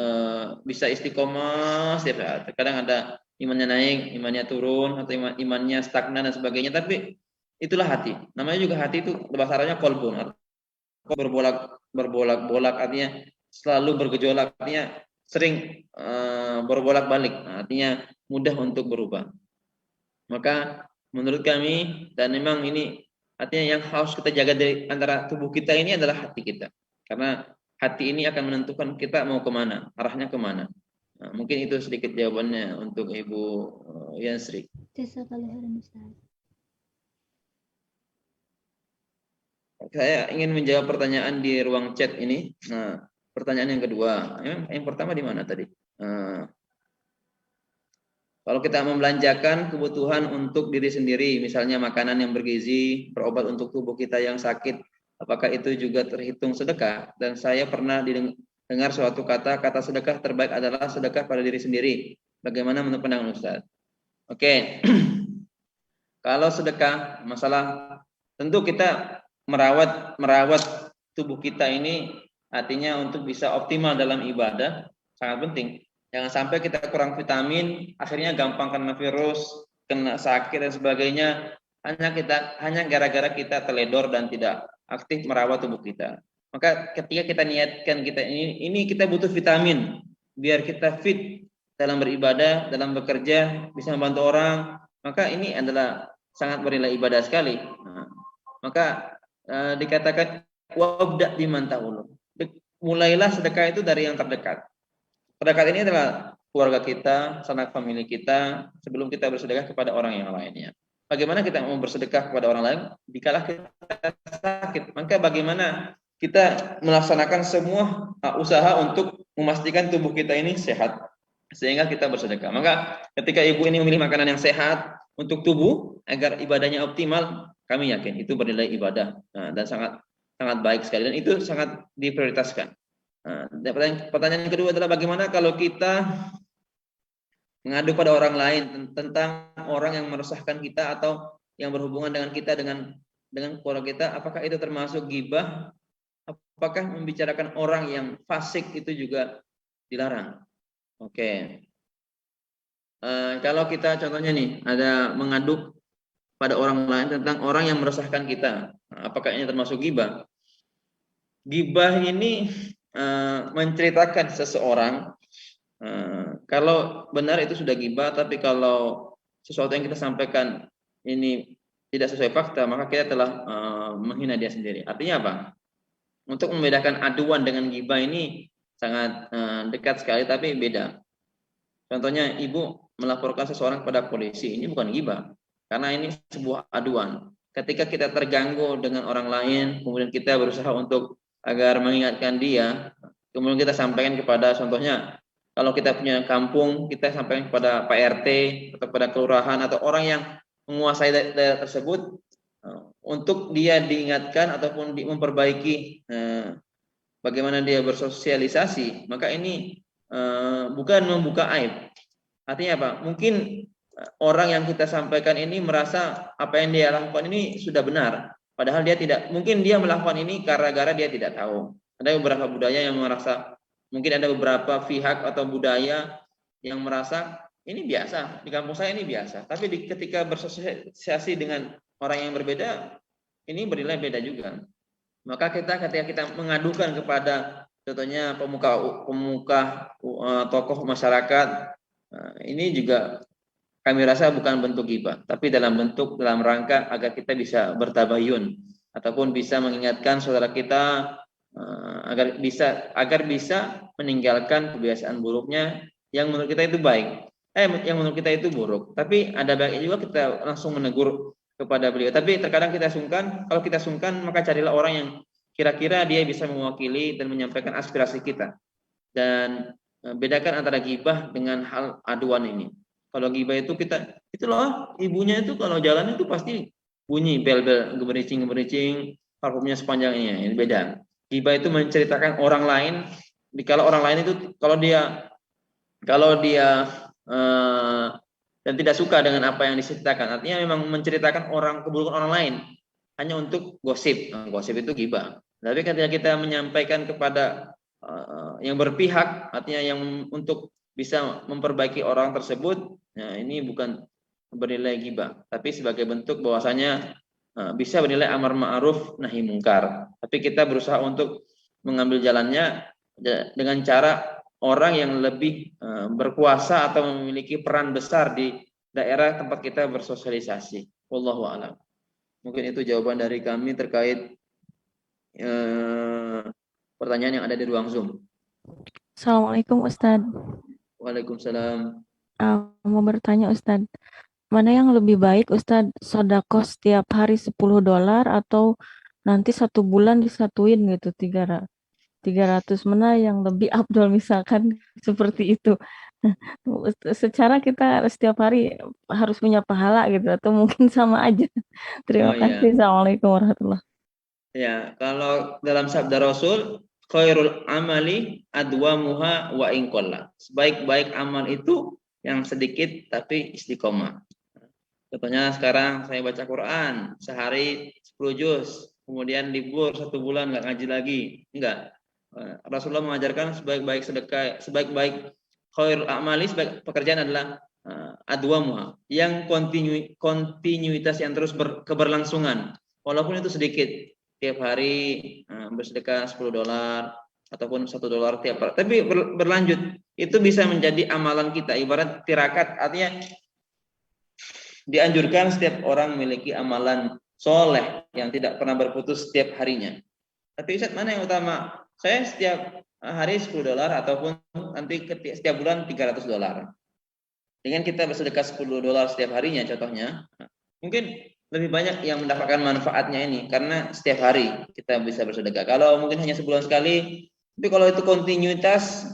bisa istiqomah setiap saat. Terkadang ada imannya naik, imannya turun, atau imannya stagnan dan sebagainya. Tapi itulah hati. Namanya juga hati itu bahasa Arabnya qalbun. Berbolak-bolak artinya selalu bergejolak, artinya sering berbolak-balik, artinya mudah untuk berubah. Maka menurut kami, dan memang ini artinya yang harus kita jaga dari antara tubuh kita ini adalah hati kita, karena hati ini akan menentukan kita mau kemana, arahnya kemana. Nah, mungkin itu sedikit jawabannya untuk Ibu Yansri. Saya ingin menjawab pertanyaan di ruang chat ini. Nah, pertanyaan yang kedua, yang pertama di mana tadi? Kalau kita membelanjakan kebutuhan untuk diri sendiri, misalnya makanan yang bergizi, berobat untuk tubuh kita yang sakit, apakah itu juga terhitung sedekah? Dan saya pernah dengar suatu kata sedekah terbaik adalah sedekah pada diri sendiri. Bagaimana menurut pandangan Ustaz? Oke. Kalau sedekah, masalah tentu kita merawat tubuh kita ini, artinya untuk bisa optimal dalam ibadah sangat penting. Jangan sampai kita kurang vitamin, akhirnya gampang kena virus, kena sakit dan sebagainya, hanya gara-gara kita teledor dan tidak aktif merawat tubuh kita. Maka ketika kita niatkan kita ini kita butuh vitamin biar kita fit dalam beribadah, dalam bekerja, bisa membantu orang, maka ini adalah sangat bernilai ibadah sekali. Nah, maka dikatakan wabda biman ta'ulu. Mulailah sedekah itu dari yang terdekat. Terdekat ini adalah keluarga kita, sanak famili kita, sebelum kita bersedekah kepada orang yang lainnya. Bagaimana kita mau bersedekah kepada orang lain? Dikalah kita sakit, maka bagaimana kita melaksanakan semua usaha untuk memastikan tubuh kita ini sehat sehingga kita bersedekah. Maka ketika ibu ini memilih makanan yang sehat untuk tubuh agar ibadahnya optimal, kami yakin itu bernilai ibadah dan sangat baik sekali, dan itu sangat diprioritaskan. Pertanyaan kedua adalah bagaimana kalau kita mengadu pada orang lain tentang orang yang meresahkan kita atau yang berhubungan dengan kita dengan keluarga kita, apakah itu termasuk ghibah? Apakah membicarakan orang yang fasik itu juga dilarang? Oke. Kalau kita contohnya nih ada mengaduk pada orang lain tentang orang yang meresahkan kita, apakah ini termasuk ghibah? Ghibah ini menceritakan seseorang. Kalau benar itu sudah ghibah, tapi kalau sesuatu yang kita sampaikan ini tidak sesuai fakta, maka kita telah menghina dia sendiri. Artinya apa? Untuk membedakan aduan dengan ghibah ini sangat dekat sekali, tapi beda. Contohnya, ibu melaporkan seseorang pada polisi, ini bukan ghibah, karena ini sebuah aduan. Ketika kita terganggu dengan orang lain, kemudian kita berusaha untuk agar mengingatkan dia, kemudian kita sampaikan kepada, contohnya, kalau kita punya kampung, kita sampaikan kepada Pak RT atau kepada kelurahan atau orang yang menguasai daerah tersebut, untuk dia diingatkan ataupun memperbaiki bagaimana dia bersosialisasi, maka ini bukan membuka aib. Artinya apa? Mungkin orang yang kita sampaikan ini merasa apa yang dia lakukan ini sudah benar, padahal dia tidak. Mungkin dia melakukan ini gara-gara dia tidak tahu. Ada beberapa budaya yang merasa, mungkin ada beberapa pihak atau budaya yang merasa ini biasa, di kampung saya ini biasa, tapi ketika bersosialisasi dengan orang yang berbeda, ini bernilai beda juga. Maka ketika kita mengadukan kepada contohnya pemuka tokoh masyarakat, ini juga kami rasa bukan bentuk ghibah, tapi dalam rangka agar kita bisa bertabayun ataupun bisa mengingatkan saudara kita agar bisa meninggalkan kebiasaan buruknya yang menurut kita itu baik, yang menurut kita itu buruk. Tapi ada baiknya juga kita langsung menegur kepada beliau. Tapi terkadang kita sungkan. Kalau kita sungkan, maka carilah orang yang kira-kira dia bisa mewakili dan menyampaikan aspirasi kita. Dan bedakan antara ghibah dengan hal aduan ini. Kalau ghibah itu itu loh, ibunya itu kalau jalan itu pasti bunyi bel-bel, gemericing, parfumnya sepanjangnya. Ini beda. Ghibah itu menceritakan orang lain. Kalau orang lain itu kalau dia dan tidak suka dengan apa yang diceritakan, artinya memang menceritakan keburukan orang lain hanya untuk gosip. Gosip itu ghibah. Tapi ketika kita menyampaikan kepada yang berpihak, artinya yang untuk bisa memperbaiki orang tersebut, nah ini bukan bernilai ghibah, tapi sebagai bentuk bahwasanya bisa bernilai amar ma'ruf nahi mungkar. Tapi kita berusaha untuk mengambil jalannya dengan cara orang yang lebih berkuasa atau memiliki peran besar di daerah tempat kita bersosialisasi. Wallahu a'lam. Mungkin itu jawaban dari kami terkait pertanyaan yang ada di ruang Zoom. Assalamualaikum Ustadz. Waalaikumsalam. Mau bertanya Ustadz, mana yang lebih baik Ustadz, sedekah setiap hari $10 atau nanti 1 bulan disatuin gitu 300, mana yang lebih afdol misalkan seperti itu. Secara kita setiap hari harus punya pahala gitu atau mungkin sama aja. Terima kasih. Assalamualaikum warahmatullahi wabarakatuh. Ya, kalau dalam sabda Rasul, khairul amali adwamuha wa in qalla. Sebaik-baik amal itu yang sedikit tapi istiqomah. Contohnya sekarang saya baca Quran sehari 10 juz, kemudian libur 1 bulan nggak ngaji lagi. Enggak. Rasulullah mengajarkan sebaik-baik sedekah, sebaik-baik khairul amali, sebaik pekerjaan adalah adwamuha, yang kontinuitas yang terus keberlangsungan, walaupun itu sedikit. Tiap hari bersedekah $10 ataupun $1 tiap hari, tapi berlanjut, itu bisa menjadi amalan kita, ibarat tirakat. Artinya dianjurkan setiap orang memiliki amalan soleh yang tidak pernah berputus setiap harinya. Tapi Ustaz, mana yang utama? Saya setiap hari $10 ataupun nanti setiap bulan $300. Dengan kita bersedekah $10 setiap harinya, contohnya, mungkin lebih banyak yang mendapatkan manfaatnya ini karena setiap hari kita bisa bersedekah. Kalau mungkin hanya sebulan sekali, tapi kalau itu kontinuitas,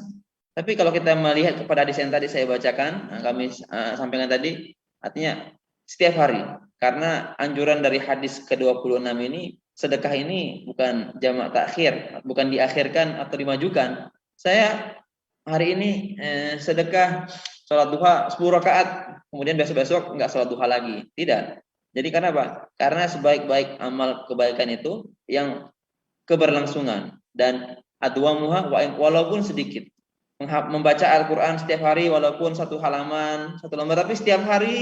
tapi kalau kita melihat kepada hadis yang tadi saya bacakan, kami sampaikan tadi, artinya setiap hari. Karena anjuran dari hadis ke-26 ini, sedekah ini bukan jamak takhir, bukan diakhirkan atau dimajukan. Saya hari ini sedekah sholat duha 10 rakaat, kemudian besok-besok enggak sholat duha lagi. Tidak. Jadi karena apa? Karena sebaik-baik amal kebaikan itu yang keberlangsungan dan adwamuha walaupun sedikit. Membaca Al-Quran setiap hari walaupun satu halaman, satu lembar, tapi setiap hari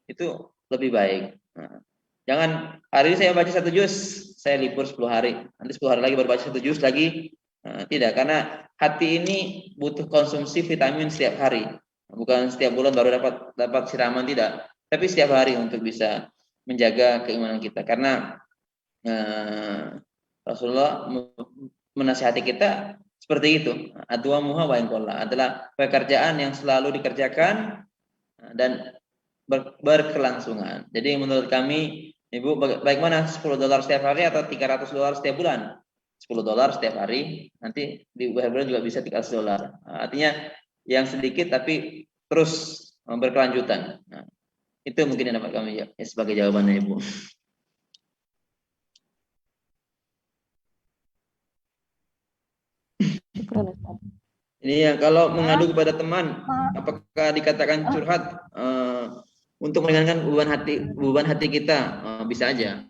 itu lebih baik. Nah, jangan hari ini saya baca 1 juz, saya libur 10 hari. Nanti 10 hari lagi baru baca 1 juz lagi. Nah, tidak, karena hati ini butuh konsumsi vitamin setiap hari. Bukan setiap bulan baru dapat siraman, tidak. Tapi setiap hari untuk bisa menjaga keimanan kita. Karena Rasulullah menasihati kita seperti itu. Adwa muha wa inqalla adalah pekerjaan yang selalu dikerjakan dan berkelangsungan. Jadi menurut kami, Ibu, baik mana $10 setiap hari atau $300 setiap bulan? $10 setiap hari, nanti di bulan juga bisa $300. Artinya yang sedikit tapi terus berkelanjutan. Nah, itu mungkin yang dapat kami ya, sebagai jawabannya Ibu. Ini ya, kalau mengadu kepada teman, apakah dikatakan curhat untuk meringankan beban hati kita? Bisa aja.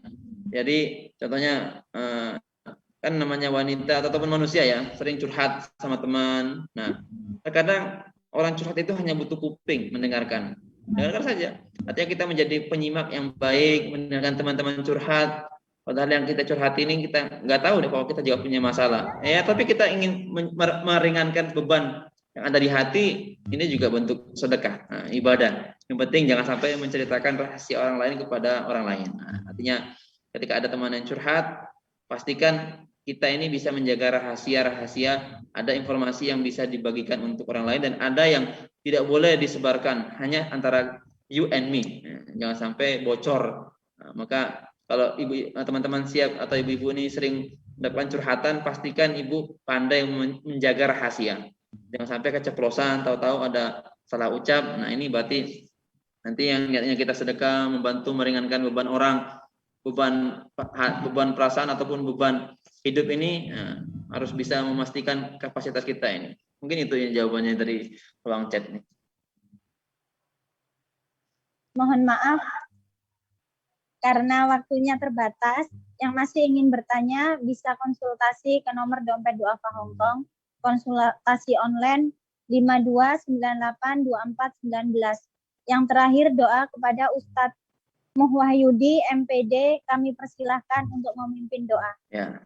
Jadi contohnya kan namanya wanita ataupun manusia ya, sering curhat sama teman. Nah, terkadang orang curhat itu hanya butuh kuping mendengarkan. Dengarkan saja. Artinya kita menjadi penyimak yang baik, mendengarkan teman-teman curhat. Padahal yang kita curhat ini kita nggak tahu deh kalau kita juga punya masalah. Ya, tapi kita ingin meringankan beban yang ada di hati. Ini juga bentuk sedekah, ibadah. Yang penting jangan sampai menceritakan rahasia orang lain kepada orang lain. Nah, artinya ketika ada teman yang curhat, pastikan kita ini bisa menjaga rahasia-rahasia. Ada informasi yang bisa dibagikan untuk orang lain dan ada yang tidak boleh disebarkan hanya antara you and me. Jangan sampai bocor. Nah, maka kalau ibu teman-teman siap atau ibu-ibu ini sering mendapatkan curhatan, pastikan ibu pandai menjaga rahasia. Jangan sampai keceplosan, tahu-tahu ada salah ucap. Nah, ini berarti nanti yang niatnya kita sedekah membantu meringankan beban orang, beban perasaan ataupun beban hidup ini harus bisa memastikan kapasitas kita ini. Mungkin itu yang jawabannya dari ruang chat nih. Mohon maaf karena waktunya terbatas. Yang masih ingin bertanya bisa konsultasi ke nomor dompet duafa Hongkong, konsultasi online 52982419. Yang terakhir doa kepada Ustadz Muhwahyudi MPD, kami persilahkan untuk memimpin doa. Ya,